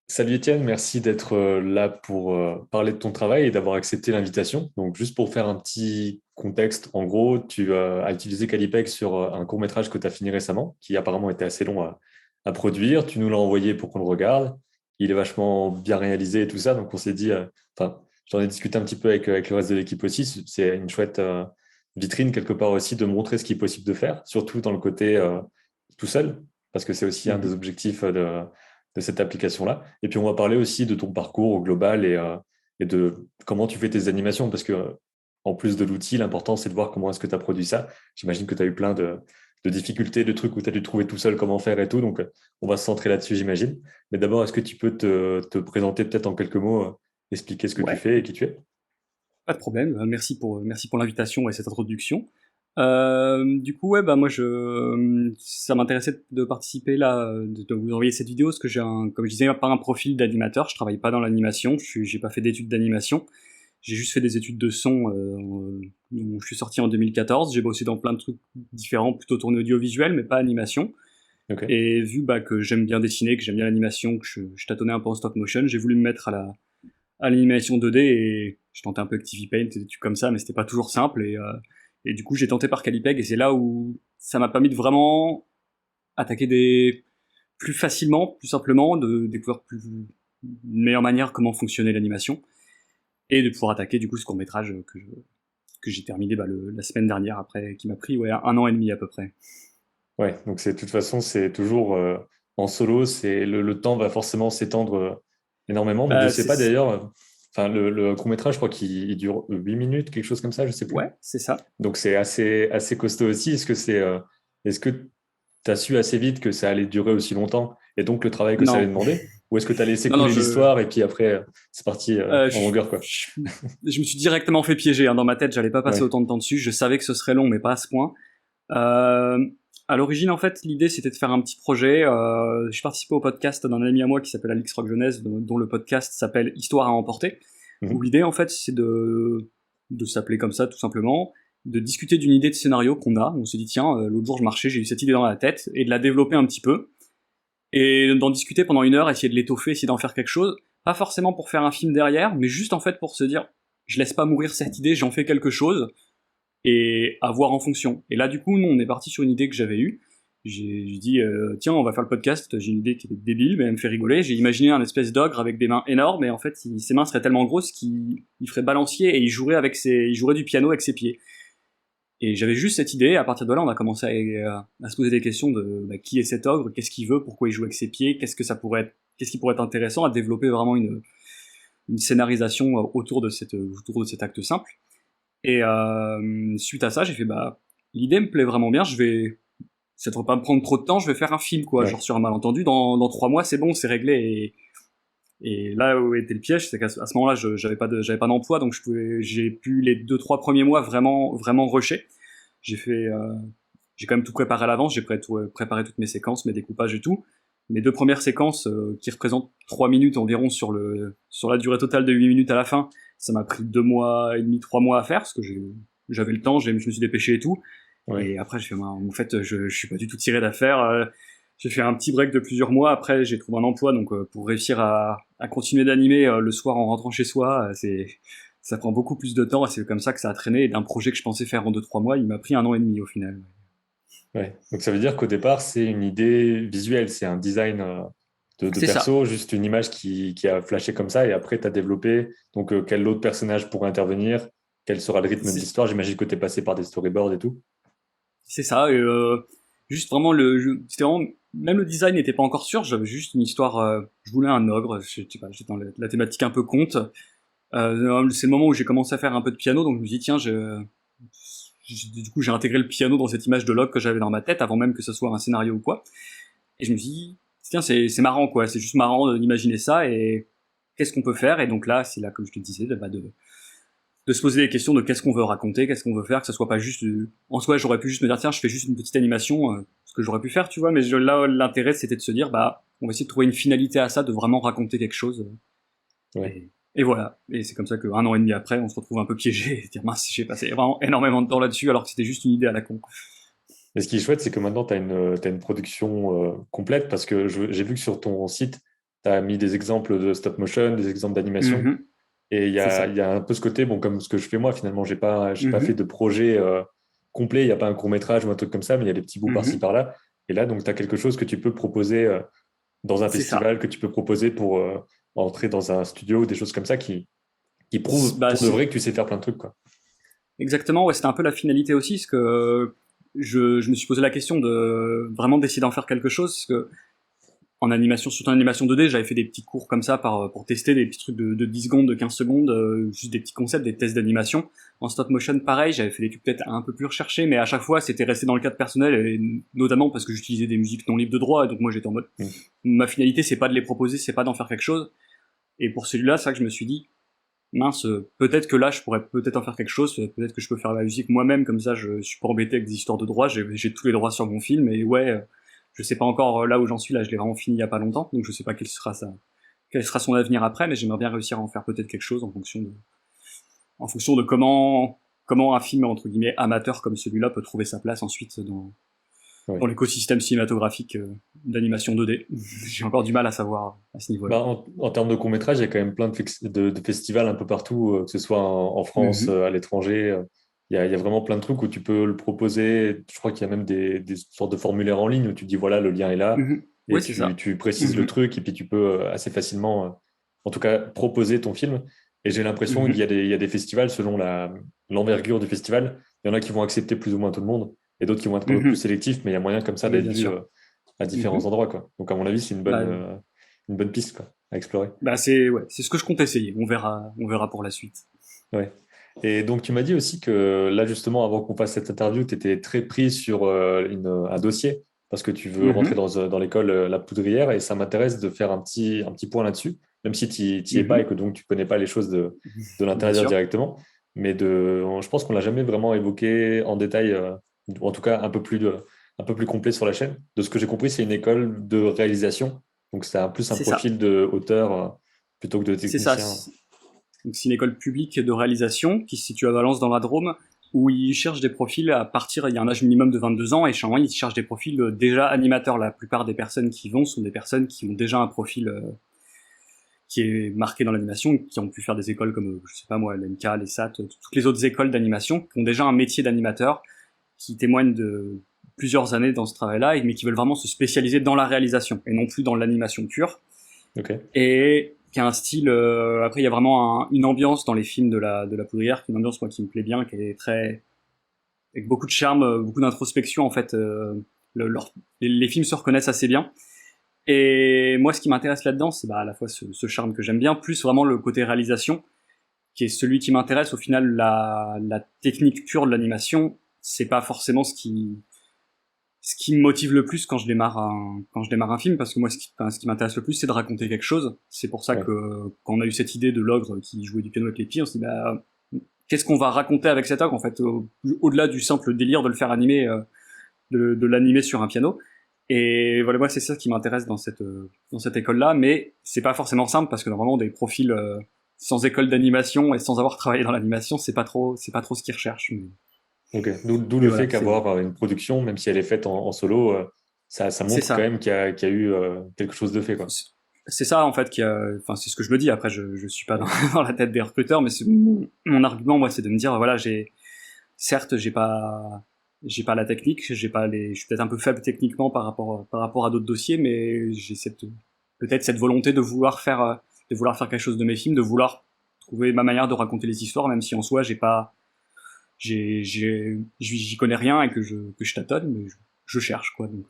Salut Étienne, merci d'être là pour parler de ton travail et d'avoir accepté l'invitation. Donc, juste pour faire un petit contexte, en gros, tu as utilisé Calipeg sur un court-métrage que tu as fini récemment, qui apparemment était assez long à produire. Tu nous l'as envoyé pour qu'on le regarde. Il est vachement bien réalisé et tout ça. Donc, on s'est dit, enfin, j'en ai discuté un petit peu avec le reste de l'équipe aussi. C'est une chouette vitrine quelque part aussi de montrer ce qui est possible de faire, surtout dans le côté tout seul, parce que c'est aussi un des Mhm. objectifs de cette application-là. Et puis, on va parler aussi de ton parcours au global et de comment tu fais tes animations, parce que en plus de l'outil, l'important, c'est de voir comment est-ce que tu as produit ça. J'imagine que tu as eu plein de difficultés, de trucs où tu as dû trouver tout seul comment faire et tout. Donc, on va se centrer là-dessus, j'imagine. Mais d'abord, est-ce que tu peux te présenter peut-être en quelques mots, expliquer ce que tu Ouais, fais et qui tu es? pas de problème. Merci pour l'invitation et cette introduction. Du coup, ouais, bah moi, ça m'intéressait de participer là, de vous envoyer cette vidéo parce que comme je disais, pas un profil d'animateur. Je travaille pas dans l'animation. J'ai pas fait d'études d'animation. J'ai juste fait des études de son. Dont je suis sorti en 2014. J'ai bossé dans plein de trucs différents, plutôt tournés audiovisuel, mais pas animation. Ok. Et vu bah, que j'aime bien dessiner, que j'aime bien l'animation, que je tâtonnais un peu en stop motion, j'ai voulu me mettre à l'animation 2D et je tentais un peu Activity Paint et des trucs comme ça, mais c'était pas toujours simple et du coup j'ai tenté par Calipeg et c'est là où ça m'a permis de vraiment attaquer plus facilement, plus simplement, de découvrir une meilleure manière comment fonctionnait l'animation et de pouvoir attaquer du coup ce court métrage que j'ai terminé bah, la semaine dernière après, qui m'a pris ouais, 1 an et demi à peu près. Ouais, donc c'est de toute façon, c'est toujours en solo, c'est le temps va forcément s'étendre énormément. Donc je Bah, sais pas d'ailleurs, enfin le court-métrage, je crois qu'il dure 8 minutes, quelque chose comme ça, je sais plus. ouais, c'est ça. Donc c'est assez costaud aussi. Est-ce que tu as su assez vite que ça allait durer aussi longtemps et donc le travail que ça allait Non, demander? Ou est-ce que tu as laissé non, non, couler l'histoire et puis après c'est parti Euh, en je, longueur quoi? je, je me suis directement fait piéger hein, dans ma tête. J'allais pas passer Ouais. autant de temps dessus. Je savais que ce serait long, mais pas à ce point. Euh, à l'origine, en fait, l'idée c'était de faire un petit projet. Je participais au podcast d'un ami à moi qui s'appelle Alix Rock Jeunesse, dont le podcast s'appelle Histoire à emporter. Où Mhm. l'idée, en fait, c'est de s'appeler comme ça, tout simplement, de discuter d'une idée de scénario qu'on a. On s'est dit tiens, l'autre jour je marchais, j'ai eu cette idée dans la tête et de la développer un petit peu et d'en discuter pendant 1 heure, essayer de l'étoffer, essayer d'en faire quelque chose. Pas forcément pour faire un film derrière, mais juste en fait pour se dire, je laisse pas mourir cette idée, j'en fais quelque chose, et à voir en fonction. Et là du coup, nous on est parti sur une idée que j'avais eue. J'ai dit, tiens, on va faire le podcast, j'ai une idée qui est débile, mais elle me fait rigoler. J'ai imaginé un espèce d'ogre avec des mains énormes, et en fait, ses mains seraient tellement grosses qu'il ferait balancier et il jouerait du piano avec ses pieds. Et j'avais juste cette idée, à partir de là, on a commencé à se poser des questions de bah, qui est cet ogre, qu'est-ce qu'il veut, pourquoi il joue avec ses pieds, qu'est-ce qui pourrait être intéressant, à développer vraiment une scénarisation autour de cet acte simple. Et suite à ça, j'ai fait bah l'idée me plaît vraiment bien, ça devrait pas me prendre trop de temps, je vais faire un film quoi, genre Ouais. sur un malentendu, dans 3 mois c'est bon, c'est réglé. Et là où était le piège, c'est qu'à ce moment-là, j'avais pas d'emploi, donc j'ai pu les 2 3 premiers mois vraiment rusher. J'ai fait, j'ai quand même tout préparé à l'avance, préparé toutes mes séquences, mes découpages et tout. Mes 2 premières séquences, qui représentent 3 minutes environ sur la durée totale de 8 minutes à la fin, ça m'a pris 2 mois et demi, 3 mois à faire, parce que j'avais le temps, je me suis dépêché et tout. Ouais. Et après, j'ai fait, bah, en fait, je suis pas du tout tiré d'affaire. J'ai fait un petit break de plusieurs mois. Après, j'ai trouvé un emploi, donc pour réussir à continuer d'animer le soir en rentrant chez soi, ça prend beaucoup plus de temps. Et c'est comme ça que ça a traîné. Et d'un projet que je pensais faire en 2 3 mois, il m'a pris 1 an et demi au final. Ouais. Donc ça veut dire qu'au départ, c'est une idée visuelle, c'est un design de C'est ça. perso, juste une image qui a flashé comme ça, et après, tu as développppé donc quel autre personnage pourrait intervenir, quel sera le rythme de C'est l'histoire. J'imagine que tu es passé par des storyboards et tout. c'est ça. Et, juste vraiment c'était vraiment, même le design n'était pas encore sûr. J'avais juste une histoire. Je voulais un ogre. Je sais pas. J'étais dans la thématique un peu conte. C'est le moment où j'ai commencé à faire un peu de piano, donc je me dis tiens, du coup j'ai intégré le piano dans cette image de log que j'avais dans ma tête avant même que ce soit un scénario ou quoi. Et je me suis dit tiens c'est marrant quoi, c'est juste marrant d'imaginer ça et qu'est-ce qu'on peut faire. Et donc là c'est là comme je te disais de se poser les questions de qu'est-ce qu'on veut raconter, qu'est-ce qu'on veut faire, que ce soit pas juste en soi j'aurais pu juste me dire tiens je fais juste une petite animation, ce que j'aurais pu faire tu vois, mais là l'intérêt c'était de se dire bah on va essayer de trouver une finalité à ça, de vraiment raconter quelque chose. Ouais. Et voilà. Et c'est comme ça qu'un an et demi après, on se retrouve un peu piégé et dire mince, j'ai passé vraiment énormément de temps là-dessus alors que c'était juste une idée à la con. Et ce qui est chouette, c'est que maintenant, tu as t'as une production complète parce que j'ai vu que sur ton site, as mis des exemples de stop motion, des exemples d'animation. Mhm. Et C'est ça. il y a un peu ce côté, bon, comme ce que je fais moi, finalement, j'ai pas fait Mhm. de projet complet, il n'y a pas un court-métrage ou un truc comme ça, mais il y a des petits bouts par-ci, Mhm. par-là. Et là, donc, tu as quelque chose que tu peux proposer dans un C'est ça. festival, que tu peux proposer pour entrer dans un studio, ou des choses comme ça qui prouvent Bah, pour de vrai que tu sais faire plein de trucs, quoi. exactement, ouais, c'était un peu la finalité aussi, parce que je me suis posé la question de vraiment d'essayer d'en faire quelque chose, parce que en animation, surtout en animation 2D, j'avais fait des petits cours comme ça pour tester des petits trucs de 10 secondes, de 15 secondes, juste des petits concepts, des tests d'animation. En stop motion, pareil, j'avais fait des trucs peut-être un peu plus recherchés, mais à chaque fois, c'était resté dans le cadre personnel, et notamment parce que j'utilisais des musiques non libres de droit, et donc moi j'étais en mode, Mm. ma finalité, c'est pas de les proposer, c'est pas d'en faire quelque chose. Et pour celui-là, c'est ça que je me suis dit, mince, peut-être que là, je pourrais peut-être en faire quelque chose, peut-être que je peux faire la musique moi-même, comme ça, je suis pas embêté avec des histoires de droit, j'ai tous les droits sur mon film, et ouais, je sais pas encore là où j'en suis, là, je l'ai vraiment fini il y a pas longtemps, donc je sais pas quel sera son avenir après, mais j'aimerais bien réussir à en faire peut-être quelque chose en fonction de comment un film, entre guillemets, amateur comme celui-là peut trouver sa place ensuite dans Ouais. l'écosystème cinématographique d'animation 2D. J'ai encore du mal à savoir à ce niveau-là. Bah, en termes de court-métrage, il y a quand même plein de festivals un peu partout, que ce soit en France, Mhm. à l'étranger. Il y a vraiment plein de trucs où tu peux le proposer. Je crois qu'il y a même des sortes de formulaires en ligne où tu dis voilà, le lien est là Mhm. et Ouais, c'est ça. tu précises le Mhm. truc et puis tu peux assez facilement, en tout cas, proposer ton film. Et j'ai l'impression Mhm. il y a des festivals selon l'envergure du festival. Il y en a qui vont accepter plus ou moins tout le monde et d'autres qui vont être un peu plus Mhm. sélectifs, mais il y a moyen comme ça Oui, d'être bien vu sûr. à différents Mhm. endroits, quoi. Donc, à mon avis, c'est Bah, une bonne piste, quoi, à explorer. bah c'est ouais, c'est ce que je compte essayer. On verra pour la suite. Ouais. Et donc, tu m'as dit aussi que là, justement, avant qu'on fasse cette interview, tu étais très pris sur un dossier parce que tu veux rentrer Mhm. dans l'école La Poudrière et ça m'intéresse de faire un petit point là-dessus, même si tu n'y es pas et Mhm. que donc tu connais pas les choses de Bien l'intérieur sûr. directement. Mais je pense qu'on l'a jamais vraiment évoqué en détail, ou en tout cas un peu plus complet sur la chaîne. De ce que j'ai compris, c'est une école de réalisation. Donc, c'est plus un C'est ça. profil de auteur plutôt que de C'est ça. technicien. Donc c'est une école publique de réalisation qui se situe à Valence dans la Drôme où ils cherchent des profils à partir, il y a un âge minimum de 22 ans et chez moi ils cherchent des profils déjà animateurs. La plupart des personnes qui y vont sont des personnes qui ont déjà un profil qui est marqué dans l'animation, qui ont pu faire des écoles comme, je sais pas moi, l'MK, les SAT, toutes les autres écoles d'animation, qui ont déjà un métier d'animateur, qui témoignent de plusieurs années dans ce travail-là, mais qui veulent vraiment se spécialiser dans la réalisation et non plus dans l'animation pure. Ok. Et qui a un style. Après, il y a vraiment une ambiance dans les films de la Poudrière, qui est une ambiance moi qui me plaît bien, qui est très avec beaucoup de charme, beaucoup d'introspection en fait. Les films se reconnaissent assez bien. Et moi, ce qui m'intéresse là-dedans, c'est bah, à la fois ce charme que j'aime bien, plus vraiment le côté réalisation, qui est celui qui m'intéresse. Au final, la technique pure de l'animation, c'est pas forcément ce qui me motive le plus quand je démarre un film, parce que moi, ce qui m'intéresse le plus, c'est de raconter quelque chose. C'est pour ça Ouais. que quand on a eu cette idée de l'ogre qui jouait du piano avec les pieds, on s'est dit, bah, qu'est-ce qu'on va raconter avec cet ogre, en fait, au-delà du simple délire de le faire animer, de l'animer sur un piano. Et voilà, moi, c'est ça qui m'intéresse dans cette école-là, mais c'est pas forcément simple parce que normalement, des profils sans école d'animation et sans avoir travaillé dans l'animation, c'est pas trop ce qu'ils recherchent. Ok. D'où Mais le fait voilà, qu'avoir une production, même si elle est faite en solo, ça c'est montre quand ça. même qu'il y a eu quelque chose de fait, quoi. C'est ça en fait qui a, enfin c'est ce que je me dis. Après, je suis pas dans, dans la tête des recruteurs, mais mon argument moi, c'est de me dire voilà, certes, j'ai pas la technique, je suis peut-être un peu faible techniquement par rapport à d'autres dossiers, mais j'ai peut-être cette volonté de vouloir faire quelque chose de mes films, de vouloir trouver ma manière de raconter les histoires, même si en soi j'ai pas, j'y connais rien et que je tâtonne, mais je cherche quoi. Donc,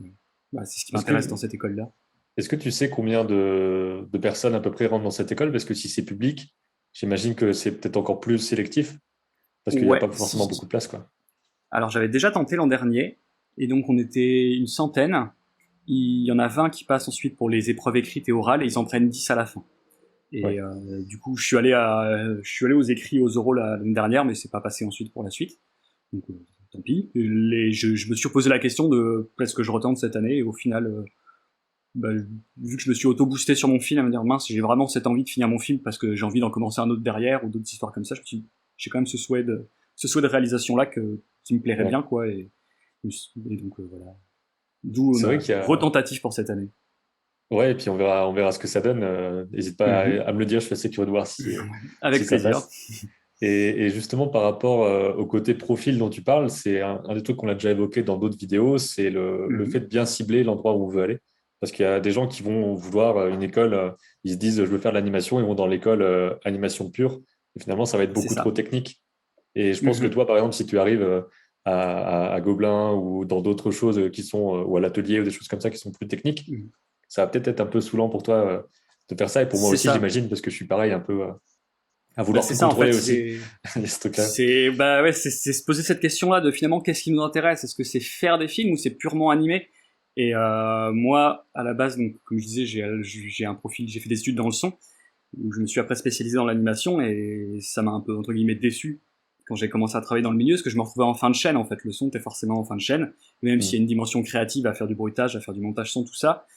voilà, c'est ce qui Est-ce m'intéresse dans que, cette école-là. est-ce que tu sais combien de personnes à peu près rentrent dans cette école? Parce que si c'est public, j'imagine que c'est peut-être encore plus sélectif, parce qu'il n'y a Ouais, pas forcément beaucoup de place, quoi. alors j'avais déjà tenté l'an dernier, et donc on était une centaine. Il y en a 20 qui passent ensuite pour les épreuves écrites et orales, et ils en prennent 10 à la fin. Et Ouais. du coup, je suis allé aux écrits, aux oraux l'année dernière, mais c'est pas passé ensuite pour la suite. Donc tant pis. Je me suis posé la question de qu'est-ce que je retente cette année, et au final, bah, vu que je me suis auto-boosté sur mon film, à me dire mince, j'ai vraiment cette envie de finir mon film parce que j'ai envie d'en commencer un autre derrière ou d'autres histoires comme ça. J'ai quand même ce souhait de réalisation là qui me plairait Ouais. bien, quoi. Et donc voilà. D'où C'est vrai ma qu'il y a, retentative pour cette année. Ouais, et puis on verra ce que ça donne. N'hésite pas Mhm. à me le dire, je suis assez curieux de voir si Avec ça plaisir. passe. Et justement, par rapport au côté profil dont tu parles, c'est un des trucs qu'on a déjà évoqué dans d'autres vidéos, c'est le fait Mhm. de bien cibler l'endroit où on veut aller. Parce qu'il y a des gens qui vont vouloir une école, ils se disent je veux faire de l'animation, ils vont dans l'école animation pure. Et finalement, ça va être C'est beaucoup trop ça. technique. Et je pense que Mhm. toi, par exemple, si tu arrives à Gobelin ou dans d'autres choses qui sont, ou à l'atelier ou des choses comme ça qui sont plus techniques, Mhm. ça va peut-être être un peu saoulant pour toi de faire ça. Et pour moi C'est aussi, ça. j'imagine, parce que je suis pareil un peu à Bah, vouloir c'est tout ça, en contrôler fait. aussi. Il y a ce truc-là. Bah ouais, c'est se poser cette question-là de finalement qu'est-ce qui nous intéresse. Est-ce que c'est faire des films ou c'est purement animé? Et moi, à la base, donc, comme je disais, j'ai un profil, j'ai fait des études dans le son, où je me suis après spécialisé dans l'animation, et ça m'a un peu, entre guillemets, déçu quand j'ai commencé à travailler dans le milieu, parce que je me retrouvais en fin de chaîne, en fait. Le son, t'es forcément en fin de chaîne. Même s'il y a Mm. une dimension créative à faire du bruitage, à faire du montage son, tout ça,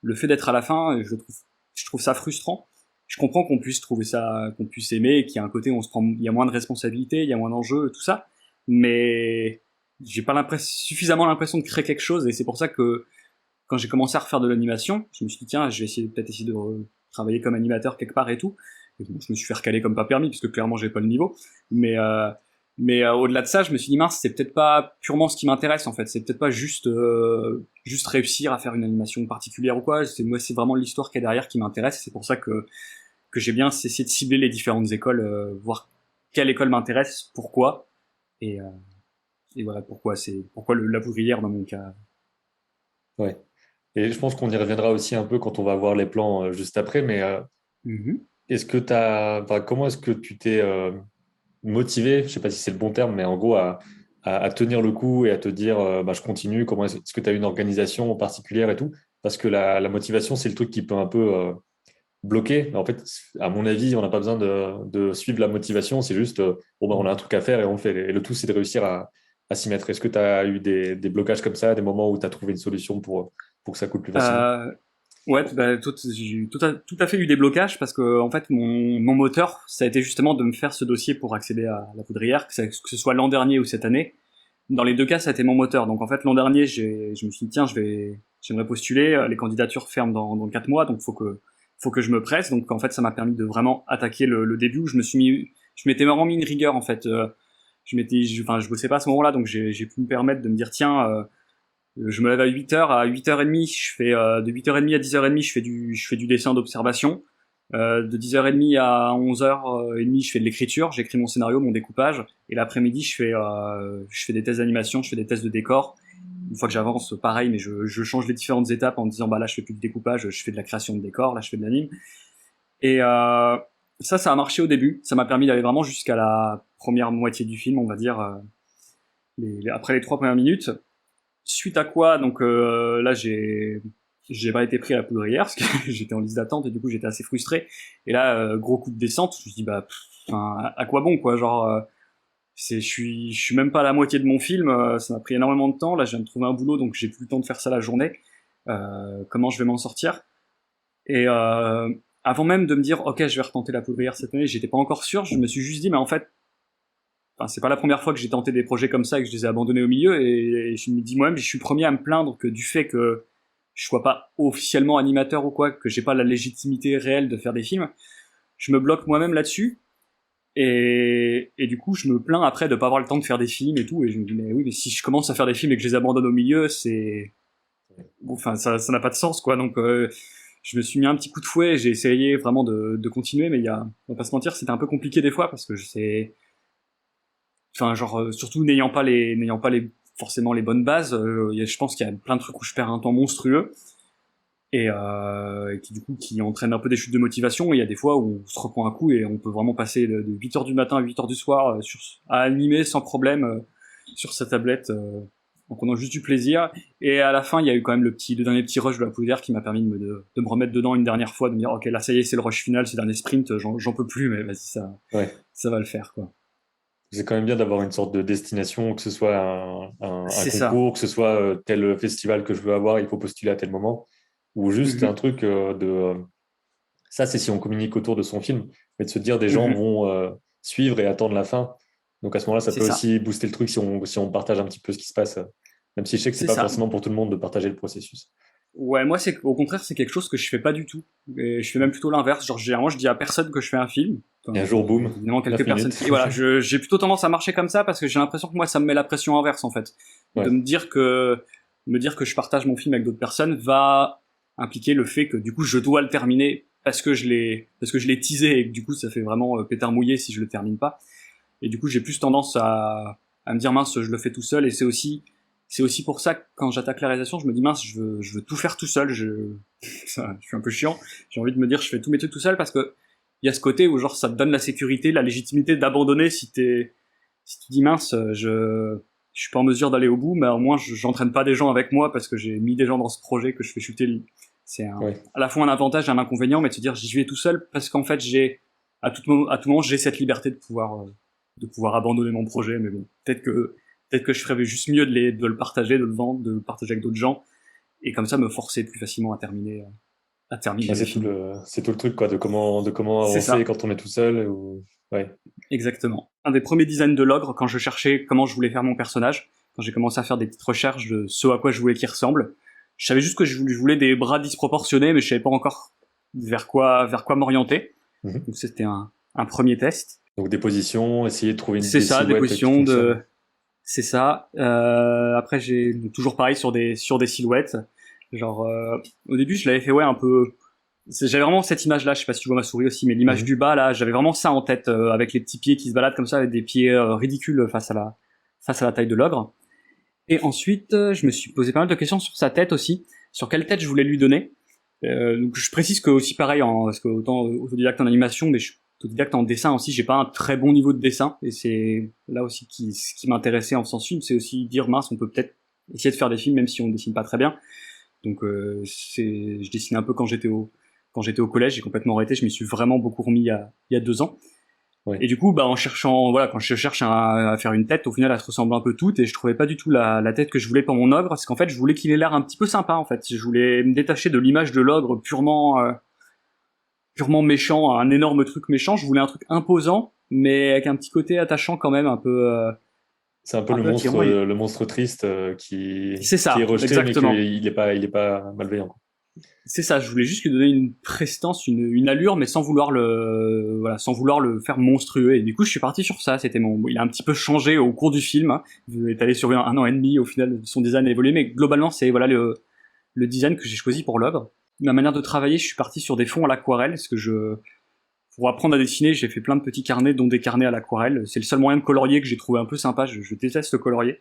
le fait d'être à la fin, je trouve ça frustrant. Je comprends qu'on puisse trouver ça, qu'on puisse aimer, qu'il y a un côté où on se prend, il y a moins de responsabilités, il y a moins d'enjeux, tout ça. Mais j'ai pas suffisamment l'impression de créer quelque chose, et c'est pour ça que quand j'ai commencé à refaire de l'animation, je me suis dit tiens, je vais peut-être essayer de travailler comme animateur quelque part et tout. Et bon, je me suis fait recaler comme pas permis parce que clairement j'ai pas le niveau. Mais au-delà de ça, je me suis dit mince, c'est peut-être pas purement ce qui m'intéresse en fait. C'est peut-être pas juste réussir à faire une animation particulière ou quoi. C'est vraiment l'histoire qui est derrière qui m'intéresse. C'est pour ça que j'ai bien essayé de cibler les différentes écoles, voir quelle école m'intéresse, pourquoi et, euh, et voilà pourquoi la poudrière dans mon cas. Ouais. Et je pense qu'on y reviendra aussi un peu quand on va voir les plans juste après. Mais Mhm. comment est-ce que tu t'es motivé, je sais pas si c'est le bon terme, mais en gros à tenir le coup et à te dire bah, je continue. Comment est-ce que tu as une organisation particulière et tout? Parce que la motivation, c'est le truc qui peut un peu bloquer. En fait, à mon avis, on n'a pas besoin de suivre la motivation. C'est juste bon, bah, on a un truc à faire et on le fait. Et le tout, c'est de réussir à s'y mettre. Est-ce que tu as eu des blocages comme ça, des moments où tu as trouvé une solution pour que ça coule plus facilement? Euh, ouais, bah, j'ai tout à fait eu des blocages parce que en fait mon moteur, ça a été justement de me faire ce dossier pour accéder à la poudrière, que ce soit l'an dernier ou cette année. Dans les deux cas, ça a été mon moteur. Donc en fait l'an dernier, je me suis dit tiens, j'aimerais postuler. Les candidatures ferment dans 4 mois, donc faut que je me presse. Donc en fait, ça m'a permis de vraiment attaquer le début où je m'étais vraiment mis une rigueur en fait. Enfin, je bossais pas à ce moment-là, donc j'ai pu me permettre de me dire tiens. Je me lève à 8h, à 8h30, de 8h30 à 10h30, je fais du dessin d'observation. De 10h30 à 11h30, je fais de l'écriture, j'écris mon scénario, mon découpage. Et l'après-midi, je fais des tests d'animation, je fais des tests de décor. Une fois que j'avance, pareil, mais je change les différentes étapes en me disant, bah là, je fais plus de découpage, je fais de la création de décor, là, je fais de l'anime. Et ça a marché au début. Ça m'a permis d'aller vraiment jusqu'à la première moitié du film, on va dire, après les 3 premières minutes. Suite à quoi, donc là, j'ai pas été pris à la poudrière parce que j'étais en liste d'attente et du coup j'étais assez frustré. Et là, gros coup de descente, je me suis dit bah, à quoi bon quoi, genre je suis même pas à la moitié de mon film, ça m'a pris énormément de temps. Là, je viens de trouver un boulot donc j'ai plus le temps de faire ça la journée. Comment je vais m'en sortir? Et avant même de me dire ok, je vais retenter la poudrière cette année, j'étais pas encore sûr. Je me suis juste dit mais en fait enfin, c'est pas la première fois que j'ai tenté des projets comme ça et que je les ai abandonnés au milieu, et je me dis moi-même, je suis le premier à me plaindre que du fait que je sois pas officiellement animateur ou quoi, que j'ai pas la légitimité réelle de faire des films, je me bloque moi-même là-dessus, et du coup je me plains après de pas avoir le temps de faire des films et tout, et je me dis mais oui, mais si je commence à faire des films et que je les abandonne au milieu, enfin ça n'a pas de sens quoi, donc je me suis mis un petit coup de fouet, j'ai essayé vraiment de continuer, mais on va pas se mentir, c'était un peu compliqué des fois parce que je sais enfin genre surtout n'ayant pas les forcément les bonnes bases, je pense qu'il y a plein de trucs où je perds un temps monstrueux, et qui du coup qui entraîne un peu des chutes de motivation, et il y a des fois où on se reprend un coup et on peut vraiment passer de 8h du matin à 8h du soir à animer sans problème sur sa tablette, en prenant juste du plaisir. Et à la fin il y a eu quand même le dernier petit rush de la poudrière qui m'a permis de me remettre dedans une dernière fois, de me dire ok là ça y est, c'est le rush final, c'est le dernier sprint, j'en peux plus, mais vas-y, Ouais. ça va le faire quoi. C'est quand même bien d'avoir une sorte de destination, que ce soit un C'est ça. concours, que ce soit tel festival que je veux avoir, il faut postuler à tel moment, ou juste un Mhm. truc ça, c'est si on communique autour de son film, mais de se dire des gens Mhm. vont suivre et attendre la fin. Donc à ce moment-là, ça C'est peut ça, aussi booster le truc si on partage un petit peu ce qui se passe, même si je sais que c'est c'est pas ça. forcément pour tout le monde de partager le processus. Ouais, moi, au contraire, c'est quelque chose que je fais pas du tout. Et je fais même plutôt l'inverse. Genre, généralement, je dis à personne que je fais un film. Et Enfin, un jour, boum, évidemment, 9 quelques personnes minutes. qui, voilà, j'ai plutôt tendance à marcher comme ça parce que j'ai l'impression que moi, ça me met la pression inverse, en fait. De Ouais. me dire que je partage mon film avec d'autres personnes va impliquer le fait que, du coup, je dois le terminer parce que je l'ai teasé et que, du coup, ça fait vraiment pétard mouillé si je le termine pas. Et du coup, j'ai plus tendance à me dire mince, je le fais tout seul. Et c'est aussi pour ça que quand j'attaque la réalisation, je me dis mince, je veux tout faire tout seul. Je suis un peu chiant. J'ai envie de me dire, je fais tous mes trucs tout seul parce que il y a ce côté où genre ça te donne la sécurité, la légitimité d'abandonner si tu dis mince, je suis pas en mesure d'aller au bout, mais au moins j'entraîne pas des gens avec moi parce que j'ai mis des gens dans ce projet que je fais chuter. Ouais. À la fois un avantage et un inconvénient, mais de se dire j'y vais tout seul parce qu'en fait à tout moment j'ai cette liberté de pouvoir abandonner mon projet. Mais bon, peut-être que je ferais juste mieux de le partager, de le vendre, de le partager avec d'autres gens et comme ça me forcer plus facilement à terminer Bah, le film. c'est tout le truc, quoi, de comment C'est avancer ça. quand on est tout seul. Ouais. Exactement. Un des premiers designs de l'ogre, quand je cherchais comment je voulais faire mon personnage, quand j'ai commencé à faire des petites recherches de ce à quoi je voulais qu'il ressemble, je savais juste que je voulais des bras disproportionnés, mais je savais pas encore vers quoi m'orienter. Mhm. Donc c'était un premier test. Donc des positions, essayer de trouver C'est des ça, des silhouettes qui positions de, fonctionnent. c'est ça. Après j'ai toujours pareil sur des silhouettes. Genre au début je l'avais fait ouais un peu. J'avais vraiment cette image-là, je sais pas si tu vois ma souris aussi, mais l'image Mhm. du bas, là, j'avais vraiment ça en tête, avec les petits pieds qui se baladent comme ça, avec des pieds ridicules face à la taille de l'ogre. Et ensuite, je me suis posé pas mal de questions sur sa tête aussi, sur quelle tête je voulais lui donner. Donc je précise que aussi pareil, parce que autant autodidacte en animation, mais je suis autodidacte en dessin aussi, j'ai pas un très bon niveau de dessin, et c'est là aussi ce qui m'intéressait en faisant ce film, c'est aussi dire mince, on peut peut-être essayer de faire des films même si on dessine pas très bien. Donc je dessinais un peu quand j'étais au collège, j'ai complètement arrêté, je m'y suis vraiment beaucoup remis il y a 2 ans. Ouais. Et du coup, bah, en cherchant, voilà, quand je cherche à faire une tête, au final, elle se ressemble un peu toutes, et je trouvais pas du tout la tête que je voulais pour mon ogre, parce qu'en fait, je voulais qu'il ait l'air un petit peu sympa, en fait. Je voulais me détacher de l'image de l'ogre purement méchant, un énorme truc méchant. Je voulais un truc imposant, mais avec un petit côté attachant quand même, C'est un peu un peu attirant. Et le monstre triste c'est qui est ça, rejeté, mais exactement. il est pas malveillant, quoi. C'est ça, je voulais juste lui donner une prestance, une allure, mais voilà, sans vouloir le faire monstrueux. Et du coup, je suis parti sur ça. Il a un petit peu changé au cours du film, hein. Il est allé sur un an et demi. Au final, son design a évolué, mais globalement, c'est voilà le design que j'ai choisi pour l'ogre. Ma manière de travailler, je suis parti sur des fonds à l'aquarelle, parce que pour apprendre à dessiner, j'ai fait plein de petits carnets, dont des carnets à l'aquarelle. C'est le seul moyen de colorier que j'ai trouvé un peu sympa. Je déteste le colorier.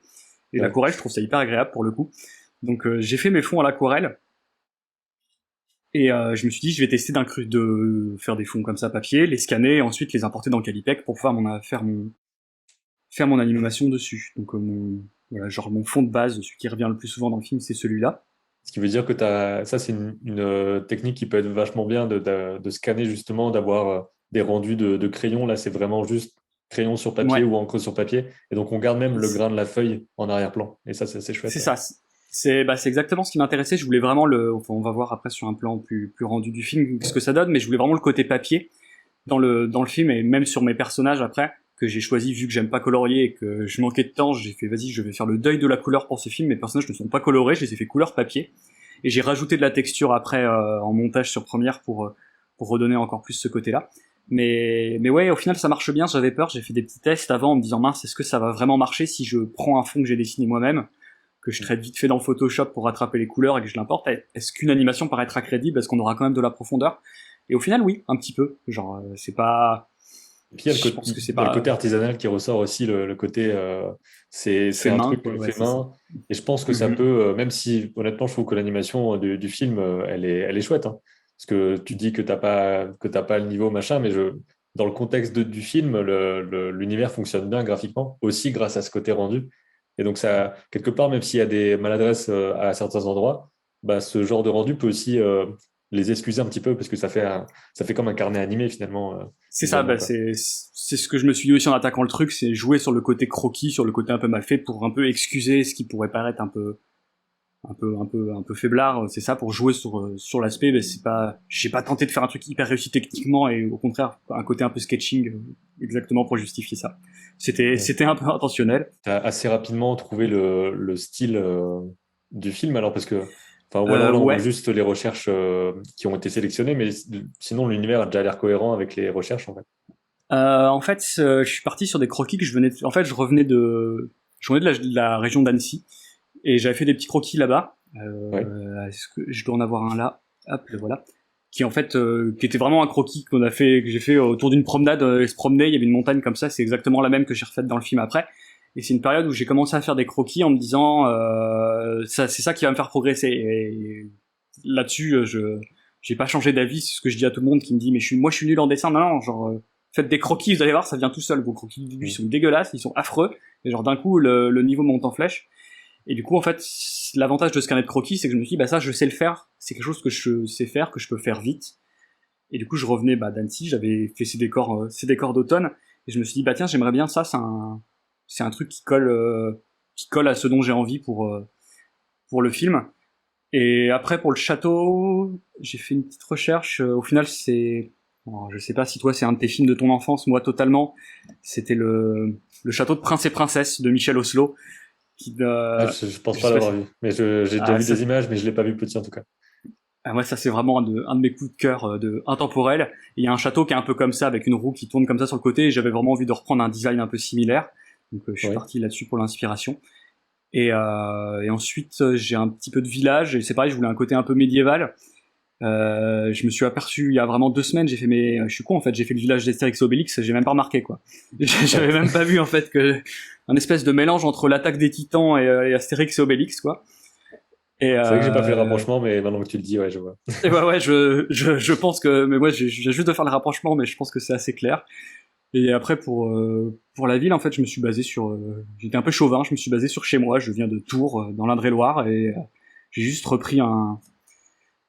Et Ouais. l'aquarelle, je trouve ça hyper agréable pour le coup. Donc, j'ai fait mes fonds à l'aquarelle. Et je me suis dit, je vais tester de faire des fonds comme ça papier, les scanner, et ensuite les importer dans Calipec pour pouvoir faire mon animation dessus. Donc voilà, genre mon fond de base, celui qui revient le plus souvent dans le film, c'est celui-là. Ce qui veut dire que ça, c'est technique qui peut être vachement bien de scanner, justement, d'avoir des rendus de crayon. Là, c'est vraiment juste crayon sur papier Ouais, ou encre sur papier. Et donc, on garde même le grain de la feuille en arrière-plan. Et ça, c'est assez chouette. c'est ça. C'est exactement ce qui m'intéressait. Je voulais vraiment enfin, on va voir après sur un plan plus rendu du film ce que ça donne, mais je voulais vraiment le côté papier dans le film et même sur mes personnages après que j'ai choisi vu que j'aime pas colorier et que je manquais de temps, j'ai fait vas-y, je vais faire le deuil de la couleur pour ce film. Mes personnages ne sont pas colorés, je les ai fait couleur papier et j'ai rajouté de la texture après en montage sur Premiere pour redonner encore plus ce côté-là. Mais ouais, au final ça marche bien. J'avais peur, j'ai fait des petits tests avant en me disant mince, est-ce que ça va vraiment marcher si je prends un fond que j'ai dessiné moi-même, que je traite vite fait dans Photoshop pour rattraper les couleurs et que je l'importe. Est-ce qu'une animation paraîtra crédible? Est-ce qu'on aura quand même de la profondeur? Et au final, oui, un petit peu. Genre, c'est pas. Et puis, Je pense que c'est il y a le côté pas artisanal qui ressort aussi, le côté, c'est fait un main, truc quoi. Ouais, fait c'est ça. main. Et je pense que ça Mhm. peut, même si honnêtement, je trouve que l'animation du film, elle est chouette, hein. Parce que tu dis que t'as pas le niveau, machin, mais dans le contexte du film, l'univers fonctionne bien graphiquement, aussi grâce à ce côté rendu. Et donc, ça, quelque part, même s'il y a des maladresses à certains endroits, bah, ce genre de rendu peut aussi les excuser un petit peu, parce que ça fait comme un carnet animé, finalement, C'est ça, visuellement, bah, quoi. c'est ce que je me suis dit aussi en attaquant le truc, c'est jouer sur le côté croquis, sur le côté un peu mal fait pour un peu excuser ce qui pourrait paraître un peu faiblard, c'est ça, pour jouer sur l'aspect, mais c'est pas, j'ai pas tenté de faire un truc hyper réussi techniquement et au contraire, un côté un peu sketching, exactement pour justifier ça. Ouais. C'était un peu intentionnel. Tu as assez rapidement trouvé le style du film, alors parce que Enfin, ou alors là, on voit Ouais. juste les recherches qui ont été sélectionnées, mais sinon, l'univers a déjà l'air cohérent avec les recherches, en fait. En fait, je suis parti sur des croquis que je venais. En fait, je revenais de la région d'Annecy et j'avais fait des petits croquis là-bas. Ouais. Est-ce que je dois en avoir un là? Hop, le voilà. Qui en fait, qui était vraiment un croquis qu'on a fait, que j'ai fait autour d'une promenade. Et se promener, il y avait une montagne comme ça. C'est exactement la même que j'ai refaite dans le film après. Et c'est une période où j'ai commencé à faire des croquis en me disant, ça, c'est ça qui va me faire progresser. Et là-dessus, je j'ai pas changé d'avis. C'est ce que je dis à tout le monde qui me dit, mais moi, je suis nul en dessin. Non, non, genre, faites des croquis, vous allez voir, ça vient tout seul. Vos croquis du début Mm. sont dégueulasses, ils sont affreux. Et genre d'un coup, le niveau monte en flèche. Et du coup, en fait, l'avantage de ce carnet de croquis, c'est que je me suis dit, bah ça, je sais le faire. C'est quelque chose que je sais faire, que je peux faire vite. Et du coup, je revenais d'Annecy, j'avais fait ces décors d'automne, et je me suis dit, bah tiens, j'aimerais bien ça. C'est un truc qui colle à ce dont j'ai envie pour le film. Et après, pour le château, j'ai fait une petite recherche. Au final, bon, je sais pas si toi, c'est un de tes films de ton enfance. Moi, totalement. C'était le château de Prince et Princesse de Michel Oslo. Qui, Ah, je pense je pas sais pas l'avoir si- vu, mais j'ai déjà ah, vu ça, des images, mais je l'ai pas vu petit en tout cas. moi, ça, c'est vraiment un de mes coups de cœur de intemporel. Il y a un château qui est un peu comme ça, avec une roue qui tourne comme ça sur le côté, et j'avais vraiment envie de reprendre un design un peu similaire. Donc, je suis Ouais. parti là-dessus pour l'inspiration. Et ensuite, j'ai un petit peu de village, et c'est pareil, je voulais un côté un peu médiéval. Je me suis aperçu il y a vraiment 2 semaines, je suis con en fait, j'ai fait le village d'Astérix et Obélix, j'ai même pas remarqué quoi. J'avais même pas vu en fait que un espèce de mélange entre l'attaque des Titans et Astérix et Obélix quoi. Et, C'est vrai que j'ai pas fait le euh, rapprochement, mais maintenant que tu le dis, ouais, je vois. et ouais, je pense que, mais moi j'ai juste de faire le rapprochement, mais je pense que c'est assez clair. Et après pour la ville en fait, je me suis basé sur, j'étais un peu chauvin, je me suis basé sur chez moi, je viens de Tours dans l'Indre-et-Loire et j'ai juste repris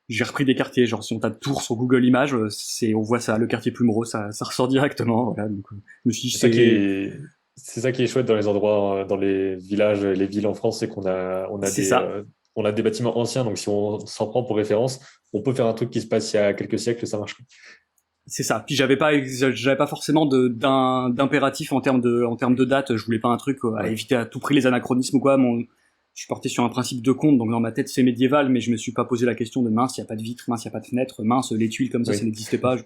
j'ai repris des quartiers, genre si on tape Tours sur Google Images, on voit ça, le quartier Plumereau, ça ressort directement, voilà. Donc, je me suis dit, C'est ça qui est, c'est ça qui est chouette dans les endroits, dans les villages, les villes en France, c'est c'est ça, on a des bâtiments anciens, donc si on s'en prend pour référence, on peut faire un truc qui se passe il y a quelques siècles, ça marche. c'est ça. Puis j'avais pas forcément d'impératif en termes de date. Je voulais pas un truc à Ouais, éviter à tout prix les anachronismes ou quoi. Je suis parti sur un principe de compte, donc dans ma tête c'est médiéval, mais je me suis pas posé la question de mince, il y a pas de vitre, mince, il y a pas de fenêtre, mince, les tuiles comme ça oui. n'existait pas.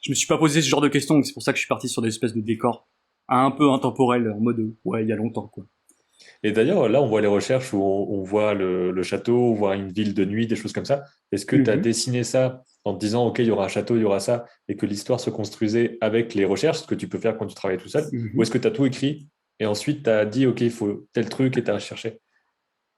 Je me suis pas posé ce genre de questions, donc c'est pour ça que je suis parti sur des espèces de décors un peu intemporels, en mode ouais, il y a longtemps quoi. Et d'ailleurs, là, on voit les recherches où on voit le château, on voit une ville de nuit, des choses comme ça. Est-ce que tu as Mhm. dessiné ça en te disant, OK, il y aura un château, il y aura ça, et que l'histoire se construisait avec les recherches, ce que tu peux faire quand tu travailles tout seul? Ou Mhm. est-ce que tu as tout écrit et ensuite tu as dit, OK, il faut tel truc et tu as recherché?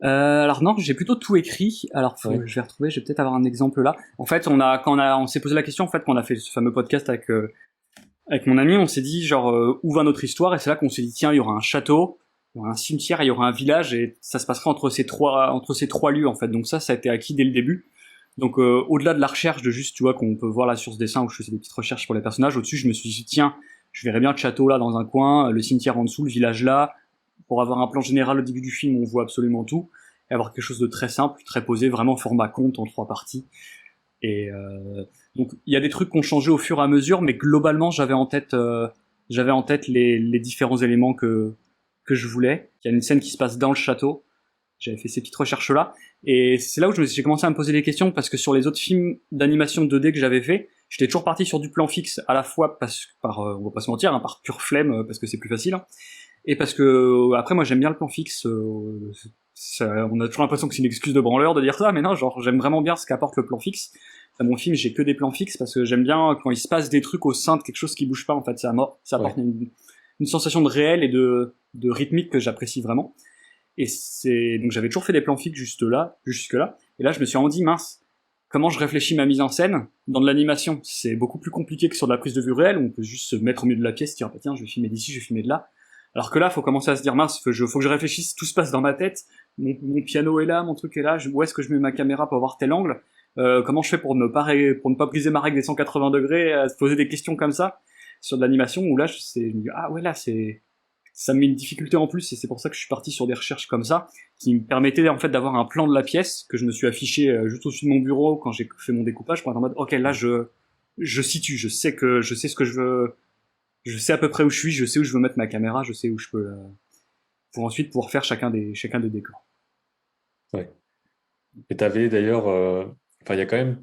Alors non, j'ai plutôt tout écrit. Alors Ouais, je vais retrouver, je vais peut-être avoir un exemple là. En fait, on s'est posé la question en fait quand on a fait ce fameux podcast avec mon ami, on s'est dit genre où va notre histoire et c'est là qu'on s'est dit tiens, il y aura un château, il y aura un cimetière, il y aura un village et ça se passera entre ces trois lieux en fait. Donc ça a été acquis dès le début. Donc au-delà de la recherche de juste tu vois qu'on peut voir là sur ce dessin où je faisais des petites recherches pour les personnages, au-dessus je me suis dit tiens, je verrais bien le château là dans un coin, le cimetière en dessous, le village là, pour avoir un plan général au début du film où on voit absolument tout, et avoir quelque chose de très simple, très posé, vraiment format conte en 3 parties. Et donc il y a des trucs qui ont changé au fur et à mesure, mais globalement j'avais en tête les différents éléments que je voulais. Il y a une scène qui se passe dans le château. J'avais fait ces petites recherches là, et c'est là où j'ai commencé à me poser des questions parce que sur les autres films d'animation 2D que j'avais fait, j'étais toujours parti sur du plan fixe à la fois on va pas se mentir, hein, par pure flemme parce que c'est plus facile, hein, et parce que après moi j'aime bien le plan fixe. On a toujours l'impression que c'est une excuse de branleur de dire ça, mais non, genre j'aime vraiment bien ce qu'apporte le plan fixe. Dans mon film, j'ai que des plans fixes parce que j'aime bien quand il se passe des trucs au sein de quelque chose qui bouge pas. En fait, ça apporte ouais. une sensation de réel et de rythmique que j'apprécie vraiment. Et c'est donc j'avais toujours fait des plans fixes jusque là. Et là, je me suis rendu dit mince, comment je réfléchis ma mise en scène dans de l'animation. C'est beaucoup plus compliqué que sur de la prise de vue réelle où on peut juste se mettre au milieu de la pièce, dire bah, tiens, je vais filmer d'ici, je vais filmer de là. Alors que là, faut commencer à se dire mince, faut que je réfléchisse, tout se passe dans ma tête. Mon piano est là, mon truc est là. Où est-ce que je mets ma caméra pour avoir tel angle? Comment je fais pour ne pas briser ma règle des 180 degrés, à se poser des questions comme ça sur de l'animation où là, je me dis ah ouais là ça me met une difficulté en plus et c'est pour ça que je suis parti sur des recherches comme ça qui me permettaient en fait d'avoir un plan de la pièce que je me suis affiché juste au-dessus de mon bureau quand j'ai fait mon découpage pour être en mode ok là je situe, je sais ce que je veux, je sais à peu près où je suis, je sais où je veux mettre ma caméra, je sais où je peux pour ensuite pouvoir faire chacun des décors. Ouais. Et tu avais d'ailleurs, enfin, il y a quand même,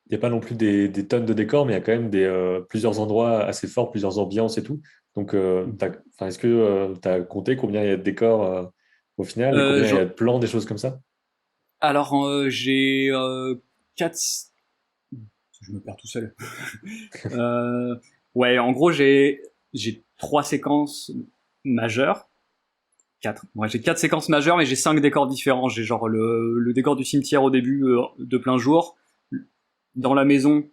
il n'y a pas non plus des tonnes de décors, mais il y a quand même plusieurs endroits assez forts, plusieurs ambiances et tout. Donc, enfin, est-ce que tu as compté combien il y a de décors au final et Euh, combien il y a j'en- de plans, des choses comme ça? alors, j'ai 4... Je me perds tout seul. Euh, ouais, en gros, j'ai 3 séquences majeures. Quatre. Ouais, j'ai 4 séquences majeures, mais j'ai 5 décors différents. J'ai genre le décor du cimetière au début de plein jour, dans la maison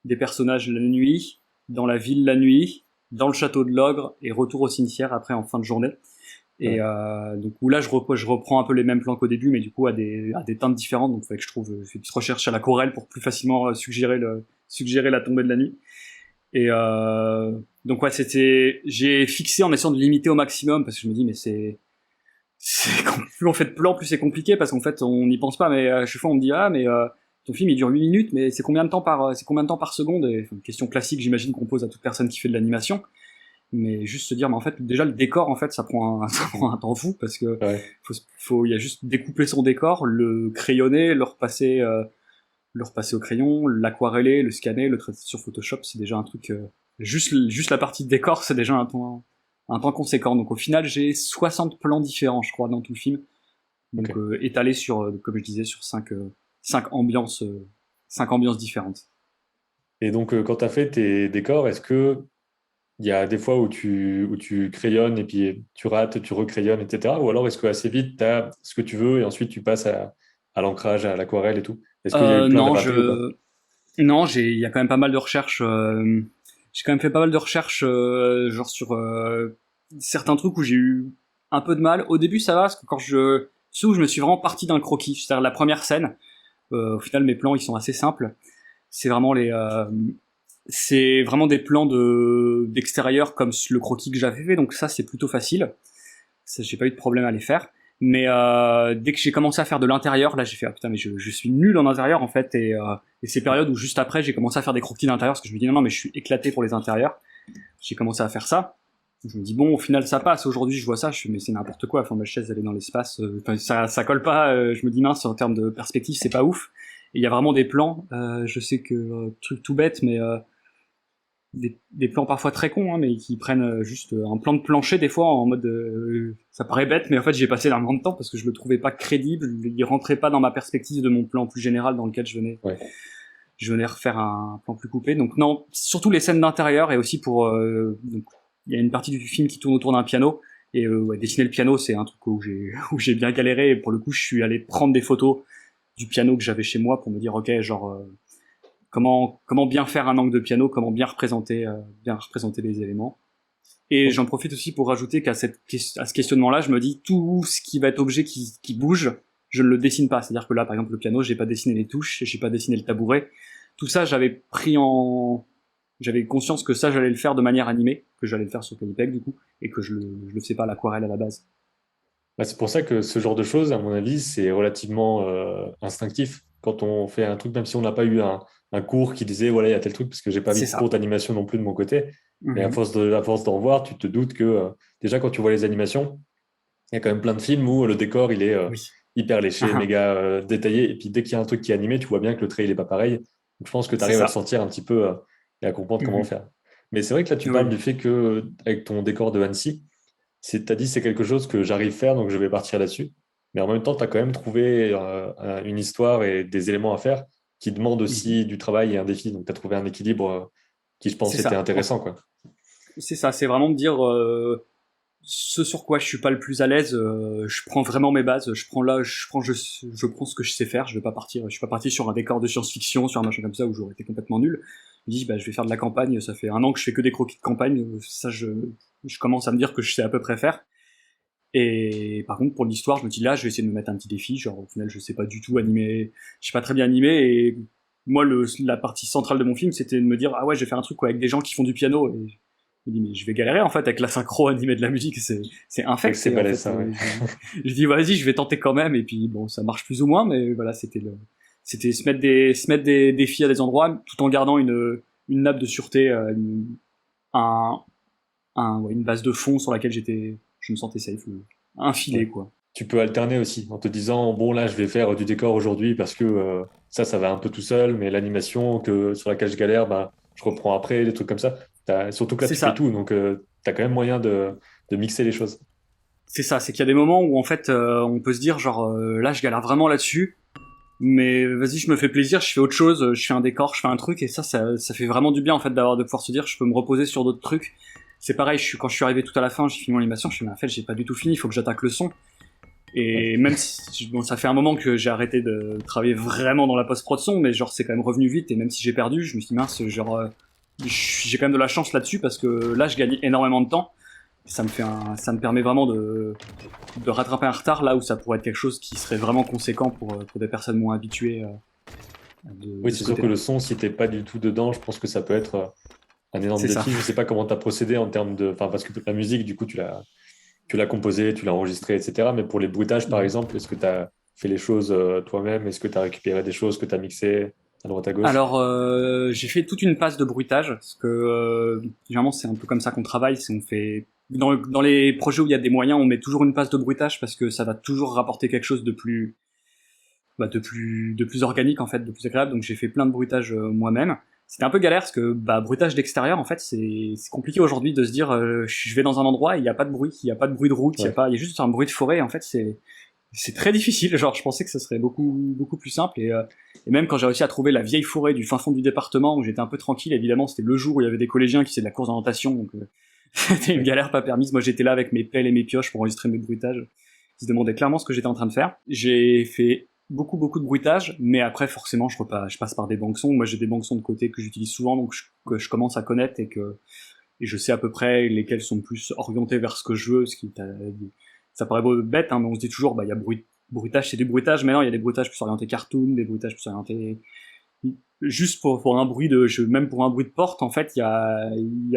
des personnages la nuit, dans la ville la nuit, dans le château de l'ogre et retour au cimetière après en fin de journée. Et Ouais. donc où là je reprends un peu les mêmes plans qu'au début, mais du coup à des teintes différentes. Donc il faut que je trouve je fais une petite recherche à l'aquarelle pour plus facilement suggérer la tombée de la nuit. Et donc ouais, j'ai fixé en essayant de limiter au maximum parce que je me dis mais plus on fait de plans, plus c'est compliqué parce qu'en fait on n'y pense pas. Mais à chaque fois on me dit ah mais ton film il dure 8 minutes, mais c'est combien de temps par seconde? Et, enfin, une question classique j'imagine qu'on pose à toute personne qui fait de l'animation. Mais juste se dire mais en fait déjà le décor en fait ça prend un temps fou parce que Ouais. il y a juste découper son décor, le crayonner, le repasser au crayon, l'aquareller, le scanner, le traiter sur Photoshop, c'est déjà un truc. Juste la partie de décor, c'est déjà un temps conséquent. Donc au final, j'ai 60 plans différents, je crois, dans tout le film. Donc Ok. étalés sur, comme je disais, sur 5 ambiances, 5 ambiances différentes. Et donc, quand tu as fait tes décors, est-ce que il y a des fois où tu crayonnes et puis tu rates, tu recrayonnes, etc. Ou alors est-ce que assez vite, tu as ce que tu veux et ensuite tu passes à l'ancrage, à l'aquarelle et tout? Est-ce qu'il y a eu plein de Non, ratés ou pas? non, il y a quand même pas mal de recherches. J'ai quand même fait pas mal de recherches, genre sur certains trucs où j'ai eu un peu de mal. Au début, ça va, parce que je me suis vraiment parti d'un croquis. C'est-à-dire la première scène. Au final, mes plans, ils sont assez simples. C'est vraiment c'est vraiment des plans d'extérieur comme le croquis que j'avais fait. Donc ça, c'est plutôt facile. Ça, j'ai pas eu de problème à les faire. Mais dès que j'ai commencé à faire de l'intérieur, là j'ai fait ah putain mais je suis nul en intérieur en fait et ces périodes où juste après j'ai commencé à faire des croquis d'intérieur parce que je me dis non mais je suis éclaté pour les intérieurs. J'ai commencé à faire ça. Je me dis bon au final ça passe. Aujourd'hui je vois ça, je suis mais c'est n'importe quoi. Enfin ma chaise elle est dans l'espace, enfin, ça colle pas. Je me dis mince en termes de perspective c'est pas ouf. Et il y a vraiment des plans. Je sais que truc tout bête mais des plans parfois très cons, hein, mais qui prennent juste un plan de plancher des fois en mode ça paraît bête, mais en fait j'ai passé énormément de temps parce que je le trouvais pas crédible, il rentrait pas dans ma perspective de mon plan plus général dans lequel Ouais. je venais refaire un plan plus coupé. Donc non, surtout les scènes d'intérieur et aussi pour donc, il y a une partie du film qui tourne autour d'un piano et ouais, dessiner le piano c'est un truc où j'ai où j'ai bien galéré et pour le coup je suis allé prendre des photos du piano que j'avais chez moi pour me dire ok genre comment bien faire un angle de piano, comment bien représenter les éléments. Et Ok. j'en profite aussi pour rajouter à ce questionnement-là, je me dis tout ce qui va être objet qui bouge, je ne le dessine pas. C'est-à-dire que là, par exemple, le piano, j'ai pas dessiné les touches, j'ai pas dessiné le tabouret. Tout ça, j'avais conscience que ça, j'allais le faire de manière animée, que j'allais le faire sur Calipeg du coup, et que je le faisais pas à l'aquarelle à la base. Bah, c'est pour ça que ce genre de choses, à mon avis, c'est relativement instinctif. Quand on fait un truc, même si on n'a pas eu un cours qui disait, voilà, il y a tel truc, parce que j'ai pas vu C'est de cours ça. d'animation non plus de mon côté. Mais Mhm. à force d'en voir, tu te doutes que déjà, quand tu vois les animations, il y a quand même plein de films où le décor, il est Oui. hyper léché, méga détaillé. Et puis dès qu'il y a un truc qui est animé, tu vois bien que le trait, il est pas pareil. Donc, je pense que tu C'est arrives à le ça. sentir un petit peu et à comprendre comment Mhm. faire. Mais c'est vrai que là, tu parles Oui. du fait que avec ton décor de Annecy, t'as dit c'est quelque chose que j'arrive à faire, donc je vais partir là-dessus. Mais en même temps, tu as quand même trouvé une histoire et des éléments à faire qui demandent Mhm. aussi du travail et un défi. Donc, tu as trouvé un équilibre qui, je C'est pense, était ça. intéressant, quoi. C'est ça, c'est vraiment de dire ce sur quoi je suis pas le plus à l'aise, je prends vraiment mes bases, je prends ce que je sais faire, je suis pas parti sur un décor de science-fiction, sur un machin comme ça où j'aurais été complètement nul. Je me dis bah je vais faire de la campagne, ça fait un an que je fais que des croquis de campagne, je commence à me dire que je sais à peu près faire. Et par contre pour l'histoire, je me dis là je vais essayer de me mettre un petit défi, genre au final je sais pas du tout animer, je sais pas très bien animer et moi la partie centrale de mon film c'était de me dire ah ouais je vais faire un truc quoi, avec des gens qui font du piano et je me dis mais je vais galérer en fait avec la synchro animée de la musique, c'est C'est vrai que infect c'est et en balèze, fait ça, ouais. je dis vas-y je vais tenter quand même et puis bon ça marche plus ou moins mais voilà c'était se mettre des défis à des endroits tout en gardant une nappe de sûreté, un ouais, une base de fond sur laquelle je me sentais safe, un filet Ouais. quoi. tu peux alterner aussi en te disant, bon, là, je vais faire du décor aujourd'hui parce que ça va un peu tout seul, mais l'animation sur laquelle je galère, bah, je reprends après, des trucs comme ça. Surtout que là, C'est tu fais ça. tout, donc tu as quand même moyen de mixer les choses. C'est ça, c'est qu'il y a des moments où en fait on peut se dire genre là je galère vraiment là-dessus, mais vas-y je me fais plaisir, je fais autre chose, je fais un décor, je fais un truc et ça fait vraiment du bien en fait de pouvoir se dire je peux me reposer sur d'autres trucs. C'est pareil, quand je suis arrivé tout à la fin, j'ai fini mon animation, je me suis dit mais en fait j'ai pas du tout fini, il faut que j'attaque le son. Ouais. Et même si bon, ça fait un moment que j'ai arrêté de travailler vraiment dans la post-prod son, mais genre c'est quand même revenu vite et même si j'ai perdu, je me suis dit mince genre j'ai quand même de la chance là-dessus parce que là je gagne énormément de temps. Ça me permet vraiment de rattraper un retard là où ça pourrait être quelque chose qui serait vraiment conséquent pour des personnes moins habituées Oui, de ce c'est sûr que côté-là. le son, si t'es pas du tout dedans, je pense que ça peut être un énorme C'est ça. défi. Je sais pas comment tu as procédé en termes de. Enfin, parce que la musique, du coup, tu l'as composée, tu l'as enregistrée, etc. Mais pour les bruitages, par exemple, est-ce que tu as fait les choses toi-même? Est-ce que tu as récupéré des choses que tu as mixées à droite à gauche? Alors j'ai fait toute une passe de bruitage parce que généralement c'est un peu comme ça qu'on travaille, c'est on fait dans les projets où il y a des moyens, on met toujours une passe de bruitage parce que ça va toujours rapporter quelque chose de plus organique en fait, de plus agréable. Donc j'ai fait plein de bruitages moi-même. C'était un peu galère parce que bruitage d'extérieur en fait c'est compliqué aujourd'hui de se dire je vais dans un endroit et il n'y a pas de bruit, il n'y a pas de bruit de route, Ouais. il y a juste un bruit de forêt. En fait c'est très difficile. Genre je pensais que ce serait beaucoup plus simple et même quand j'ai réussi à trouver la vieille forêt du fin fond du département où j'étais un peu tranquille, évidemment c'était le jour où il y avait des collégiens qui faisaient de la course d'orientation donc c'était une Ouais. galère pas permise. Moi j'étais là avec mes pelles et mes pioches pour enregistrer mes bruitages. Ils se demandaient clairement ce que j'étais en train de faire. J'ai fait beaucoup de bruitage, mais après forcément je passe par des banques sons. Moi j'ai des banques sons de côté que j'utilise souvent, donc que je commence à connaître et je sais à peu près lesquels sont plus orientés vers ce que je veux. Ça paraît bête, hein, mais on se dit toujours bah il y a bruitage c'est du bruitage, mais non il y a des bruitages plus orientés cartoon, des bruitages plus orientés juste pour un même pour un bruit de porte en fait il y a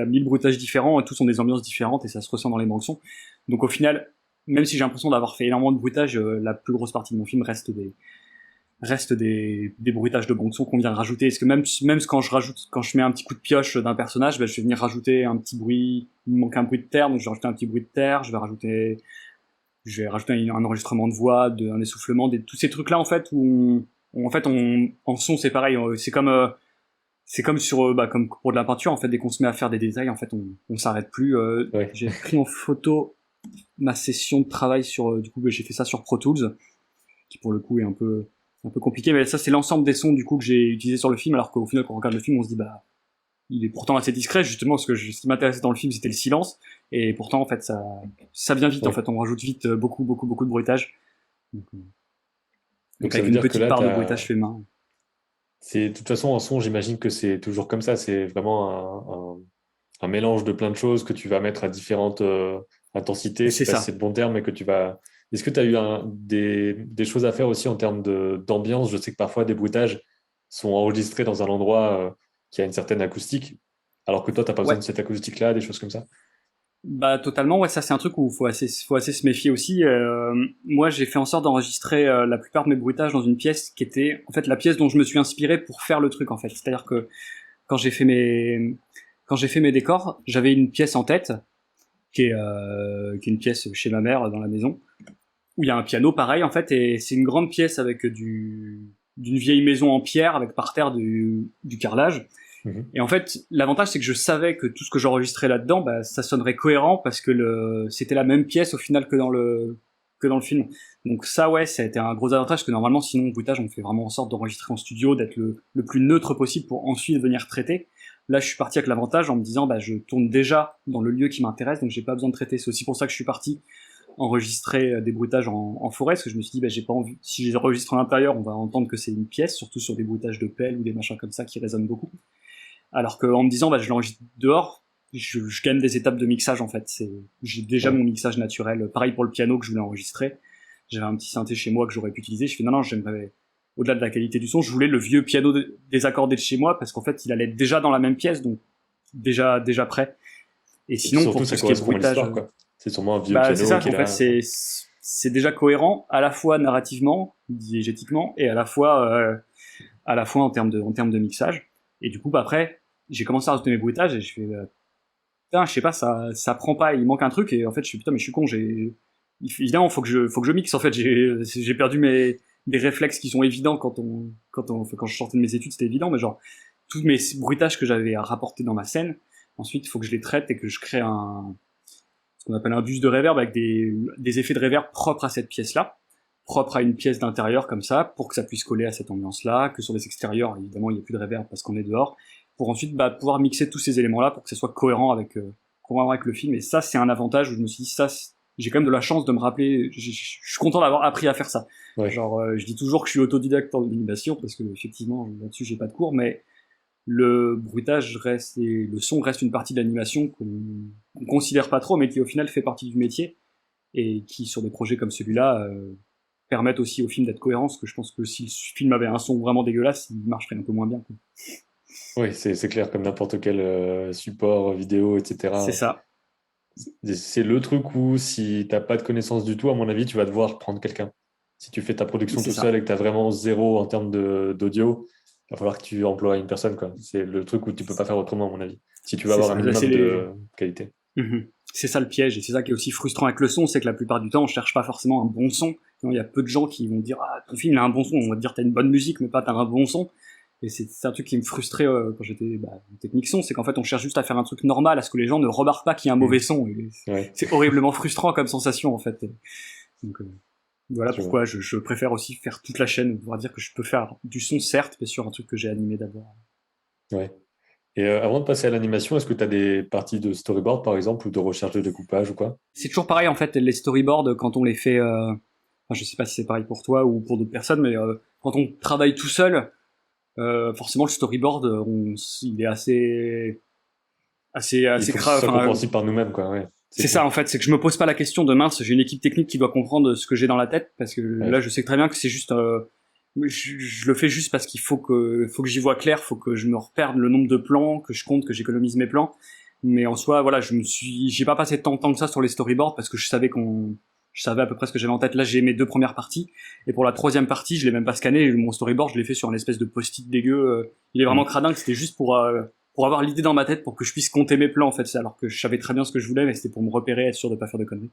1000 bruitages différents et tous ont des ambiances différentes et ça se ressent dans les banques sons. Donc au final même si j'ai l'impression d'avoir fait énormément de bruitage, la plus grosse partie de mon film reste des bruitages de bande son qu'on vient rajouter. Parce que même quand je mets un petit coup de pioche d'un personnage, ben, je vais venir rajouter un petit bruit, il me manque un bruit de terre, donc je vais rajouter un petit bruit de terre, je vais rajouter un enregistrement de voix, un essoufflement, tous ces trucs là en fait en son c'est pareil, c'est comme comme pour de la peinture en fait, dès qu'on se met à faire des détails en fait on s'arrête plus. Ouais. J'ai pris en photo ma session de travail sur du coup j'ai fait ça sur Pro Tools qui pour le coup est un peu compliqué, mais ça c'est l'ensemble des sons du coup que j'ai utilisé sur le film, alors qu'au final quand on regarde le film on se dit bah il est pourtant assez discret justement parce que ce qui m'intéressait dans le film c'était le silence et pourtant en fait ça vient vite en Ouais. fait, on rajoute vite beaucoup de bruitage donc, Donc donc ça avec veut une dire que petite là, part de bruitage fait main. de toute façon, en son, j'imagine que c'est toujours comme ça. C'est vraiment un mélange de plein de choses que tu vas mettre à différentes intensités. Je sais C'est pas si ça. c'est le bon terme, mais que tu vas. Est-ce que tu as eu des choses à faire aussi en termes d'ambiance? Je sais que parfois des bruitages sont enregistrés dans un endroit qui a une certaine acoustique, alors que toi, tu n'as pas besoin Ouais. de cette acoustique-là, des choses comme ça. Bah totalement, ouais, ça c'est un truc où faut assez se méfier aussi. Moi j'ai fait en sorte d'enregistrer la plupart de mes bruitages dans une pièce qui était en fait la pièce dont je me suis inspiré pour faire le truc en fait. C'est-à-dire que quand j'ai fait mes quand j'ai fait mes décors, j'avais une pièce en tête qui est une pièce chez ma mère dans la maison où il y a un piano pareil en fait et c'est une grande pièce avec d'une vieille maison en pierre avec par terre du carrelage. Mhm. Et en fait, l'avantage, c'est que je savais que tout ce que j'enregistrais là-dedans, bah, ça sonnerait cohérent parce que c'était la même pièce au final que dans le film. Donc ça, ouais, ça a été un gros avantage parce que normalement, sinon, au bruitage, on fait vraiment en sorte d'enregistrer en studio, d'être le plus neutre possible pour ensuite venir traiter. Là, je suis parti avec l'avantage en me disant, bah, je tourne déjà dans le lieu qui m'intéresse, donc j'ai pas besoin de traiter. C'est aussi pour ça que je suis parti enregistrer des bruitages en forêt, parce que je me suis dit, bah, j'ai pas envie, si je les enregistre en intérieur, on va entendre que c'est une pièce, surtout sur des bruitages de pelle ou des machins comme ça qui résonnent beaucoup. Alors qu'en me disant, bah, je l'enregistre dehors, je gagne des étapes de mixage en fait. J'ai déjà Ouais. mon mixage naturel. Pareil pour le piano que je voulais enregistrer. J'avais un petit synthé chez moi que j'aurais pu utiliser. Je fais non, j'aimerais, au-delà de la qualité du son, je voulais le vieux piano désaccordé de chez moi parce qu'en fait, il allait être déjà dans la même pièce, donc déjà prêt. Et Et puis sinon, surtout, pour tout ça ce qui est correspond à bruitage, l'histoire, quoi. C'est sûrement un vieux bah c'est piano ça. qui est En fait, là. c'est déjà cohérent à la fois narrativement, diégétiquement, et à la fois en termes de mixage. Et du coup, bah, après, j'ai commencé à rajouter mes bruitages et je fais putain, je sais pas, ça prend pas, il manque un truc et en fait je suis putain mais je suis con, évidemment, faut que je mixe. En fait, j'ai perdu des réflexes qui sont évidents quand je sortais de mes études, c'était évident, mais genre, tous mes bruitages que j'avais à rapporter dans ma scène, ensuite, il faut que je les traite et que je crée ce qu'on appelle un bus de reverb avec des effets de reverb propres à cette pièce-là, propres à une pièce d'intérieur comme ça, pour que ça puisse coller à cette ambiance-là, que sur les extérieurs, évidemment, il n'y a plus de reverb parce qu'on est dehors, pour ensuite, pouvoir mixer tous ces éléments-là pour que ce soit cohérent avec le film. Et ça, c'est un avantage où je me suis dit, j'ai quand même de la chance de me rappeler, je suis content d'avoir appris à faire ça. Ouais. Genre, je dis toujours que je suis autodidacte en animation parce que effectivement là-dessus j'ai pas de cours, mais le bruitage reste et le son reste une partie de l'animation qu'on considère pas trop, mais qui au final fait partie du métier et qui sur des projets comme celui-là permettent aussi au film d'être cohérent. Parce que je pense que si le film avait un son vraiment dégueulasse, il marcherait un peu moins bien, quoi. Oui, c'est clair, comme n'importe quel support vidéo, C'est etc. ça. C'est le truc où si t'as pas de connaissances du tout, à mon avis, tu vas devoir prendre quelqu'un. Si tu fais ta production C'est tout seul ça. et que tu as vraiment zéro en termes d'audio, il va falloir que tu emploies une personne, quoi. C'est le truc où tu peux pas faire autrement, à mon avis. Si tu veux C'est avoir un ça. Là, c'est minimum de qualité. Mhm. C'est ça le piège, et c'est ça qui est aussi frustrant avec le son, c'est que la plupart du temps, on cherche pas forcément un bon son. Il y a peu de gens qui vont dire ah ton film il a un bon son, on va te dire t'as une bonne musique mais pas t'as un bon son. Et c'est un truc qui me frustrait quand j'étais en technique son, c'est qu'en fait on cherche juste à faire un truc normal, à ce que les gens ne remarquent pas qu'il y a un mauvais Mm. son. Et Ouais, c'est horriblement frustrant comme sensation en fait. Donc voilà je vois. pourquoi je préfère aussi faire toute la chaîne, pouvoir dire que je peux faire du son certes, mais sur un truc que j'ai animé d'abord. Ouais. Et avant de passer à l'animation, est-ce que tu as des parties de storyboard, par exemple, ou de recherche de découpage ou quoi? C'est toujours pareil en fait, les storyboards quand on les fait, enfin, je sais pas si c'est pareil pour toi ou pour d'autres personnes, mais quand on travaille tout seul, forcément le storyboard, il est Il assez faut que ce soit enfin, compréhensible par nous-mêmes, quoi. Ouais, c'est c'est ça clair. en fait, c'est que je me pose pas la question de mince, j'ai une équipe technique qui doit comprendre ce que j'ai dans la tête, parce que là Ouais. je sais très bien que c'est juste, je le fais juste parce qu'il faut que j'y vois clair, faut que je me reperde le nombre de plans, que je compte, que j'économise mes plans. Mais en soi, voilà, j'ai pas passé tant que ça sur les storyboards parce que je savais à peu près ce que j'avais en tête. Là, j'ai mes deux premières parties. Et pour la troisième partie, je l'ai même pas scanné. Mon storyboard, je l'ai fait sur une espèce de post-it dégueu. Il est vraiment Mm. cradingue. C'était juste pour avoir l'idée dans ma tête, pour que je puisse compter mes plans, en fait. Alors que je savais très bien ce que je voulais, mais c'était pour me repérer, être sûr de pas faire de conneries.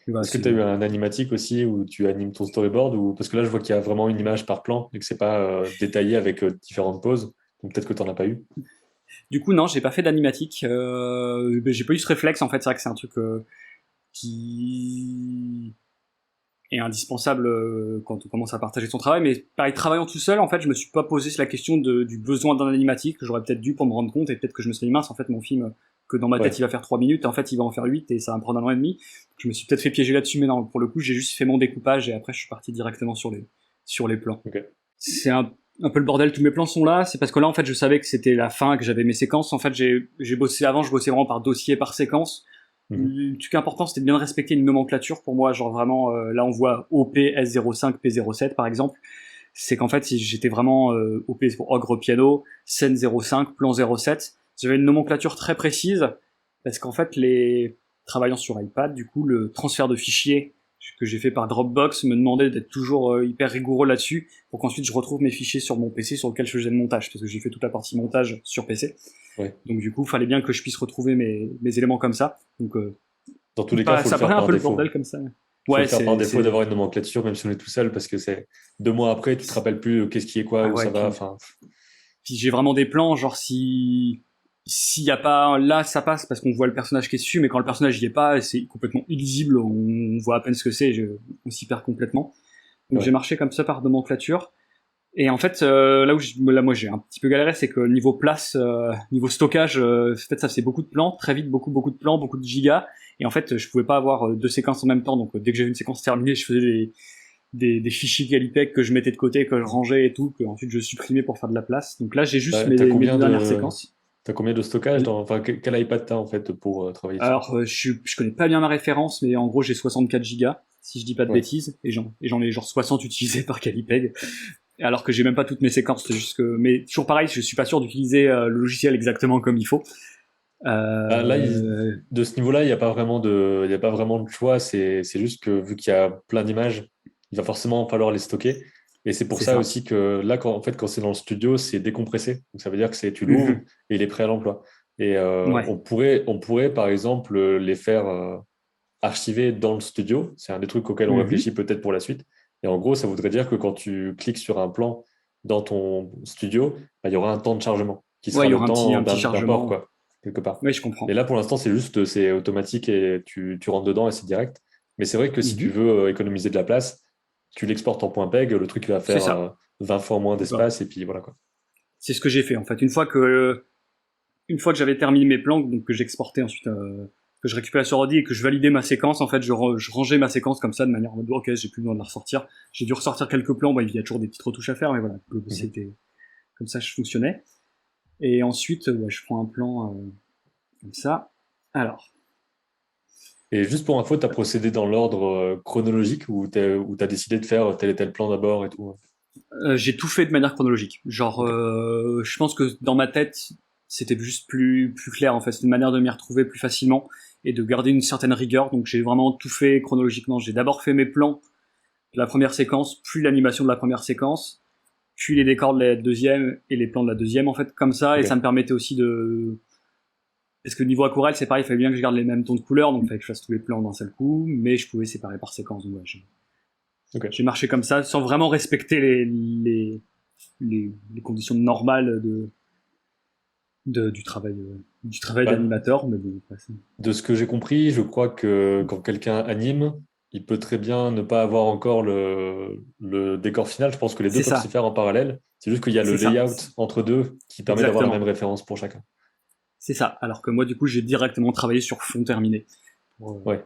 Et voilà, Est-ce que tu as eu un animatique aussi où tu animes ton storyboard ou... Parce que là, je vois qu'il y a vraiment une image par plan et que c'est pas détaillé avec différentes poses. Donc peut-être que tu n'en as pas eu. Du coup, non, j'ai pas fait d'animatique. Ben, j'ai pas eu ce réflexe, en fait. C'est vrai que c'est un truc qui est indispensable quand on commence à partager son travail. Mais pareil, travaillant tout seul, en fait, je me suis pas posé la question du besoin d'un animatique, que j'aurais peut-être dû pour me rendre compte, et peut-être que je me serais dit, mince, en fait, mon film, que dans ma tête, Ouais, il va faire 3 minutes, et en fait, il va en faire 8 et ça va me prendre 1 an et demi. Je me suis peut-être fait piéger là-dessus, mais non, pour le coup, j'ai juste fait mon découpage, et après, je suis parti directement sur les plans. ok. C'est un peu le bordel, tous mes plans sont là, c'est parce que là, en fait, je savais que c'était la fin, que j'avais mes séquences. En fait, j'ai bossé avant, je bossais vraiment par dossier, par séquence. Mhm. Le truc important, c'était de bien respecter une nomenclature pour moi, genre vraiment, là on voit OP S05 P07 par exemple, c'est qu'en fait si j'étais vraiment OP pour Ogre Piano, scène 05, plan 07, j'avais une nomenclature très précise, parce qu'en fait les travaillant sur iPad, du coup le transfert de fichiers que j'ai fait par Dropbox me demandait d'être toujours hyper rigoureux là-dessus, pour qu'ensuite je retrouve mes fichiers sur mon PC sur lequel je faisais le montage, parce que j'ai fait toute la partie montage sur PC. Ouais. Donc du coup, il fallait bien que je puisse retrouver mes éléments comme ça. Donc Dans tous les cas, il faut le ça faire paraît un par peu le défaut. bordel comme ça. Il faut le Ouais, faire par défaut d'avoir une nomenclature, même si on est tout seul, parce que c'est 2 mois après, tu te rappelles plus qu'est-ce qui est quoi, ah où ouais. ça va. Enfin, Puis j'ai vraiment des plans, genre s'il y a pas là, ça passe parce qu'on voit le personnage qui est dessus, mais quand le personnage y est pas, c'est complètement illisible. On voit à peine ce que c'est, on s'y perd complètement. Donc j'ai ouais. marché comme ça par nomenclature. Et en fait, là moi j'ai un petit peu galéré, c'est que niveau place, niveau stockage, en fait ça faisait beaucoup de plans, très vite beaucoup de plans, beaucoup de gigas. Et en fait, je pouvais pas avoir deux séquences en même temps. Donc dès que j'avais une séquence terminée, je faisais des fichiers Calipec que je mettais de côté, que je rangeais et tout, que ensuite je supprimais pour faire de la place. Donc là, j'ai juste T'as mes combien deux dernières de séquences. t'as combien de stockage dans... Enfin, quel iPad t'as en fait pour travailler dessus? Alors, je connais pas bien ma référence, mais en gros, j'ai 64 gigas, si je dis pas de Ouais. bêtises, et j'en ai genre 60 utilisés par Calipeg. Alors que j'ai même pas toutes mes séquences, c'est juste que, mais toujours pareil, je suis pas sûr d'utiliser le logiciel exactement comme il faut. Ah, là, Euh, de ce niveau-là, il y a pas vraiment de choix. C'est juste que vu qu'il y a plein d'images, il va forcément falloir les stocker. Et c'est pour c'est ça ça. aussi que là, en fait, quand c'est dans le studio, c'est décompressé. Donc ça veut dire que tu l'ouvres Mhm. et il est prêt à l'emploi. Et Ouais. on pourrait, par exemple, les faire archivés dans le studio. C'est un des trucs auxquels on Mhm. réfléchit peut-être pour la suite. Et en gros, ça voudrait dire que quand tu cliques sur un plan dans ton studio, bah, il y aura un temps de chargement qui Ouais, sera il y le aura temps un petit d'import, chargement. quoi, quelque part. Oui, je Et comprends. là, pour l'instant, c'est automatique et tu rentres dedans et c'est direct. Mais c'est vrai que si tu Mhm. veux économiser de la place, tu l'exportes en point .peg, le truc il va C'est faire ça. 20 fois moins Bah, d'espace et puis voilà quoi. c'est ce que j'ai fait en fait. Une fois que j'avais terminé mes plans, donc que j'exportais ensuite, que je récupérais sur ordi et que je validais ma séquence, en fait, je rangeais ma séquence comme ça de manière en mode ok, j'ai plus besoin de la ressortir. J'ai dû ressortir quelques plans. Bah, il y a toujours des petites retouches à faire, mais voilà, Mhm. c'était comme ça, je fonctionnais. Et ensuite, ouais, je prends un plan comme ça. Alors, Et juste pour info, tu as procédé dans l'ordre chronologique ou tu as décidé de faire tel et tel plan d'abord et tout? j'ai tout fait de manière chronologique. Genre, Ok. je pense que dans ma tête, c'était juste plus clair en fait. C'était une manière de m'y retrouver plus facilement et de garder une certaine rigueur. Donc j'ai vraiment tout fait chronologiquement. J'ai d'abord fait mes plans de la première séquence, puis l'animation de la première séquence, puis les décors de la deuxième et les plans de la deuxième en fait comme ça. Et ça me Ok. permettait aussi de parce que niveau aquarelle c'est pareil, il fallait bien que je garde les mêmes tons de couleurs, donc il fallait que je fasse tous les plans d'un seul coup, mais je pouvais séparer par séquence. Donc ouais, Ok. j'ai marché comme ça sans vraiment respecter les conditions normales du travail Bah, d'animateur, mais bon, après, de ce que j'ai compris, je crois que quand quelqu'un anime, il peut très bien ne pas avoir encore le décor final. Je pense que les deux c'est peuvent se ça, faire en parallèle. C'est juste qu'il y a le c'est ça, layout entre deux qui permet d'avoir la même exactement, référence pour chacun. c'est ça. Alors que moi, du coup, j'ai directement travaillé sur fond terminé. Ouais.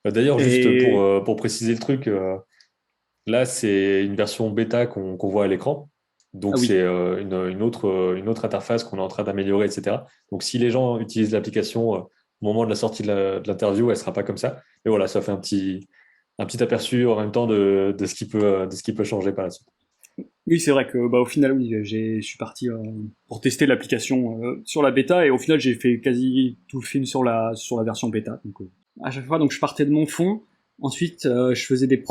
D'ailleurs, juste Et pour préciser le truc, là, c'est une version bêta qu'on voit à l'écran. ah Donc, c'est oui, une autre interface qu'on est en train d'améliorer, etc. Donc, si les gens utilisent l'application au moment de la sortie de l'interview, elle ne sera pas comme ça. Mais voilà, ça fait un petit aperçu en même temps de ce qui peut changer par la suite. oui, c'est vrai que bah au final, oui, je suis parti pour tester l'application sur la bêta et au final, j'ai fait quasi tout le film sur la version bêta. Donc à chaque fois, donc je partais de mon fond. Ensuite, je faisais des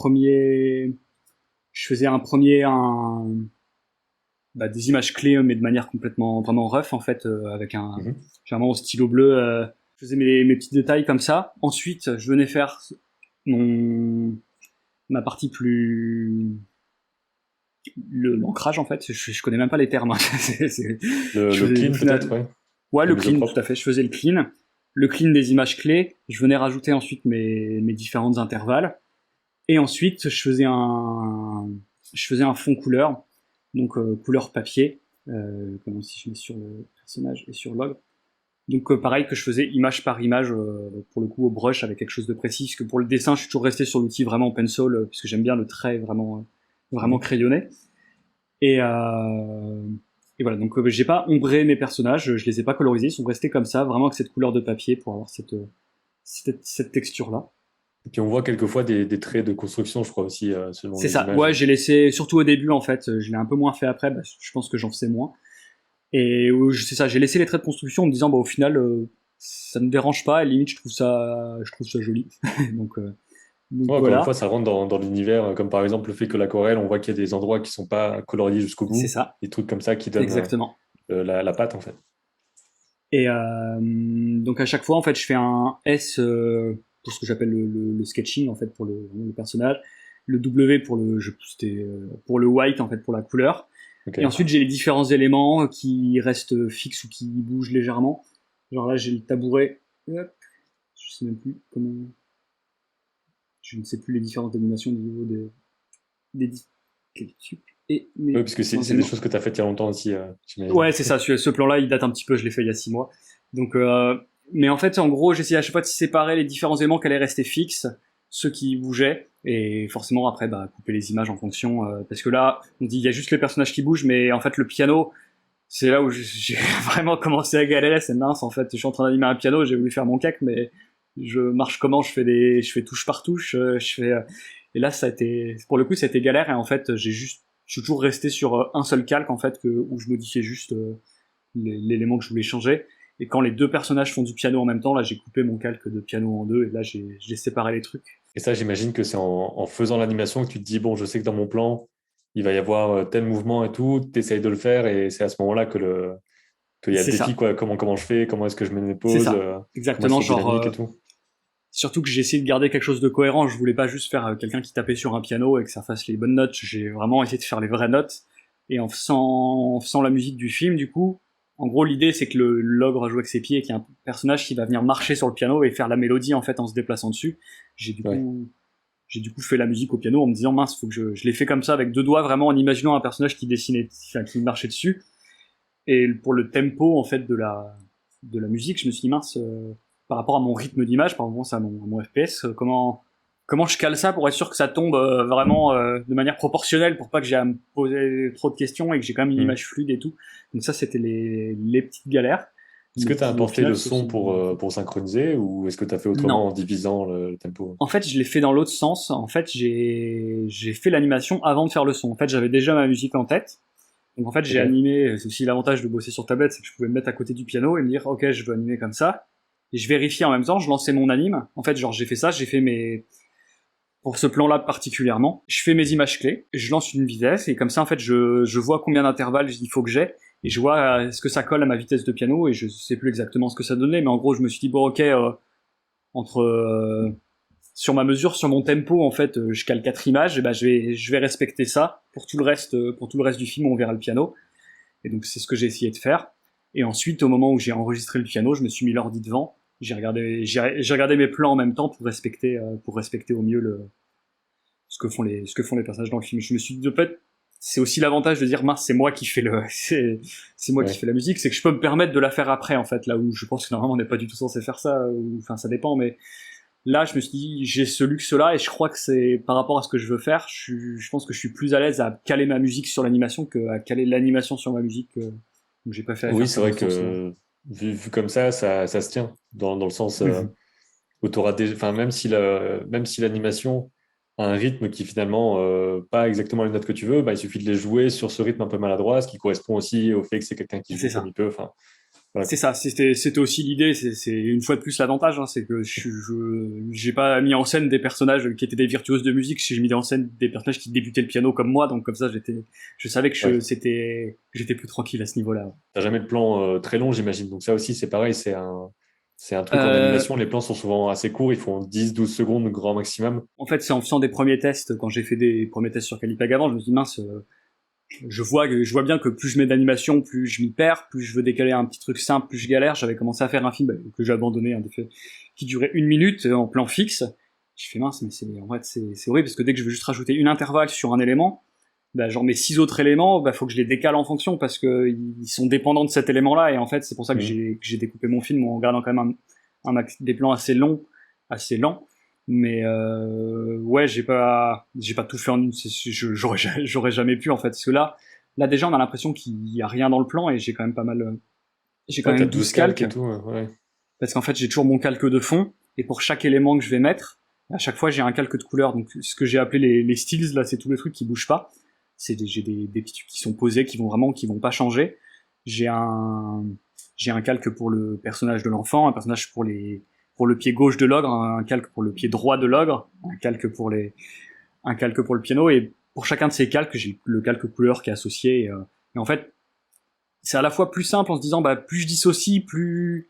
images clés, mais de manière complètement vraiment rough en fait, avec un Mhm. généralement au stylo bleu. Je faisais mes petits détails comme ça. Ensuite, je venais faire mon ma partie plus l'ancrage en fait. Je connais même pas les termes. Hein. Je Le faisais au clean, peut-être, final ouais. ouais La le mise au clean tout à propre. fait. Je faisais le clean des images clés. Je venais rajouter ensuite mes différentes intervalles. Et ensuite, je faisais un fond couleur, donc couleur papier, comme si je mets sur le personnage et sur log. Donc pareil que je faisais image par image, pour le coup au brush avec quelque chose de précis, parce que pour le dessin, je suis toujours resté sur l'outil vraiment pencil, puisque j'aime bien le trait vraiment Mhm. crayonné. Et, euh, et voilà, donc j'ai pas ombré mes personnages, je les ai pas colorisés, ils sont restés comme ça, vraiment avec cette couleur de papier pour avoir cette texture-là. Et puis, on voit quelquefois des traits de construction, je crois aussi, selon C'est les ça. images. Ouais, j'ai laissé, surtout au début en fait, je l'ai un peu moins fait après, je pense que j'en faisais moins. Et c'est ça, j'ai laissé les traits de construction en me disant bah au final ça ne me dérange pas, et limite je trouve ça joli. donc euh, donc Ouais, encore une fois, voilà, ça rentre dans l'univers, comme par exemple le fait que l'aquarelle, on voit qu'il y a des endroits qui sont pas coloriés jusqu'au c'est bout, ça, des trucs comme ça qui donnent exactement. la patte, en fait. Et donc à chaque fois en fait, je fais un S pour ce que j'appelle le sketching en fait pour le personnage, le W pour c'était pour le white en fait pour la couleur. Et Ok. ensuite, j'ai les différents éléments qui restent fixes ou qui bougent légèrement. Genre là, j'ai le tabouret. Hop, je sais même plus comment. Je ne sais plus les différentes animations au niveau des et Oui, mes parce que différents c'est des éléments. choses que tu as faites il y a longtemps aussi, j'imagine. Ouais, c'est ça. Ce plan-là, il date un petit peu. Je l'ai fait il y a 6 mois. Donc, mais en fait, en gros, j'essayais à chaque fois de séparer les différents éléments qui allaient rester fixes, ceux qui bougeaient, et forcément après, bah, couper les images en fonction. Parce que là, on dit il y a juste les personnages qui bougent, mais en fait, le piano, c'est là où j'ai vraiment commencé à galérer. C'est mince, en fait. Je suis en train d'animer un piano, j'ai voulu faire mon cake, mais je marche comment? Je fais touche par touche, et là, pour le coup, ça a été galère, et en fait, je suis toujours resté sur un seul calque, en fait, où je modifiais juste l'élément que je voulais changer. Et quand les deux personnages font du piano en même temps, là, j'ai coupé mon calque de piano en deux, et là, j'ai séparé les trucs. Et ça, j'imagine que c'est en faisant l'animation que tu te dis, bon, je sais que dans mon plan, il va y avoir tel mouvement et tout, tu essayes de le faire, et c'est à ce moment-là qu'il y a le C'est défi, ça. quoi. Comment je fais, comment est-ce que je mets mes C'est pauses, ça. comment est-ce Exactement, qu'il est genre, dynamique et tout. surtout que j'ai essayé de garder quelque chose de cohérent. Je voulais pas juste faire quelqu'un qui tapait sur un piano et que ça fasse les bonnes notes. J'ai vraiment essayé de faire les vraies notes. Et en faisant la musique du film, du coup, en gros, l'idée, c'est que l'ogre joue avec ses pieds et qu'il y a un personnage qui va venir marcher sur le piano et faire la mélodie, en fait, en se déplaçant dessus. J'ai du coup, j'ai du coup fait la musique au piano en me disant, mince, faut que je l'ai fait comme ça avec 2 doigts, vraiment en imaginant un personnage qui dessinait, enfin, qui marchait dessus. Et pour le tempo, en fait, de la musique, je me suis dit, mince, par rapport à mon rythme d'image, par rapport à mon FPS, comment je cale ça pour être sûr que ça tombe vraiment de manière proportionnelle pour pas que j'ai à me poser trop de questions et que j'ai quand même une image fluide et tout. Donc ça, c'était les petites galères. Est-ce que tu as importé le son pour synchroniser ou est-ce que tu as fait autrement Non. en divisant le tempo? En fait, je l'ai fait dans l'autre sens. En fait, j'ai fait l'animation avant de faire le son. En fait, j'avais déjà ma musique en tête. Donc en fait, j'ai animé. C'est aussi l'avantage de bosser sur tablette, c'est que je pouvais me mettre à côté du piano et me dire, ok, je veux animer comme ça. Et je vérifiais en même temps. Je lançais mon anime. En fait, genre j'ai fait ça. J'ai fait pour ce plan-là particulièrement, je fais mes images clés, je lance une vitesse et comme ça en fait je vois combien d'intervalles il faut que j'ai et je vois est-ce que ça colle à ma vitesse de piano et je sais plus exactement ce que ça donnait mais en gros je me suis dit bon ok entre sur ma mesure sur mon tempo en fait je cale 4 images et ben je vais respecter ça pour tout le reste du film où on verra le piano et donc c'est ce que j'ai essayé de faire et ensuite au moment où j'ai enregistré le piano je me suis mis l'ordi devant j'ai regardé mes plans en même temps pour respecter au mieux ce que font les personnages dans le film. Je me suis dit, en fait, c'est aussi l'avantage de dire, mince, c'est moi qui fais c'est moi qui fais la musique, c'est que je peux me permettre de la faire après, en fait, là où je pense que normalement on n'est pas du tout censé faire ça, enfin, ça dépend, mais là, je me suis dit, j'ai ce luxe-là, et je crois que c'est, par rapport à ce que je veux faire, je pense que je suis plus à l'aise à caler ma musique sur l'animation qu'à caler l'animation sur ma musique, donc j'ai préféré Oui, faire c'est ça vrai dans ce sens-là. vu comme ça se tient dans le sens où tu auras déjà, enfin, même si l'animation a un rythme qui finalement pas exactement les notes que tu veux, bah, il suffit de les jouer sur ce rythme un peu maladroit, ce qui correspond aussi au fait que c'est quelqu'un qui C'est joue comme ça. il peut. Enfin, voilà. C'est ça, c'était aussi l'idée, c'est une fois de plus l'avantage, hein, c'est que j'ai pas mis en scène des personnages qui étaient des virtuoses de musique, j'ai mis en scène des personnages qui débutaient le piano comme moi, donc comme ça je savais que Ouais. j'étais plus tranquille à ce niveau-là. T'as jamais de plan très long, j'imagine. Donc ça aussi, c'est pareil, c'est un truc en Euh, animation. Les plans sont souvent assez courts, ils font 10-12 secondes grand maximum. En fait, c'est en faisant des premiers tests, quand j'ai fait des premiers tests sur Calipag avant, je me suis dit mince, je vois bien que plus je mets d'animation, plus je m'y perds, plus je veux décaler un petit truc simple, plus je galère. J'avais commencé à faire un film que j'ai abandonné, qui durait 1 minute en plan fixe. Je fais mince, mais en fait c'est horrible parce que dès que je veux juste rajouter une intervalle sur un élément, bah, genre mes 6 autres éléments, bah faut que je les décale en fonction parce que ils sont dépendants de cet élément-là et en fait c'est pour ça que Mhm. j'ai découpé mon film en gardant quand même des plans assez longs, assez lents. Mais ouais, j'ai pas tout fait j'aurais jamais pu en fait parce que là déjà on a l'impression qu'il y a rien dans le plan et j'ai quand Ouais, t'as même 12 12 calques calques et tout. Ouais. parce qu'en fait j'ai toujours mon calque de fond et pour chaque élément que je vais mettre à chaque fois j'ai un calque de couleur donc ce que j'ai appelé les styles là c'est tous les trucs qui bougent pas j'ai des petits trucs qui sont posés qui vont pas changer j'ai un j'ai un calque pour le personnage de l'enfant un personnage pour le pied gauche de l'ogre un calque pour le pied droit de l'ogre un calque pour le piano et pour chacun de ces calques j'ai le calque couleur qui est associé et en fait c'est à la fois plus simple en se disant bah plus je dissocie plus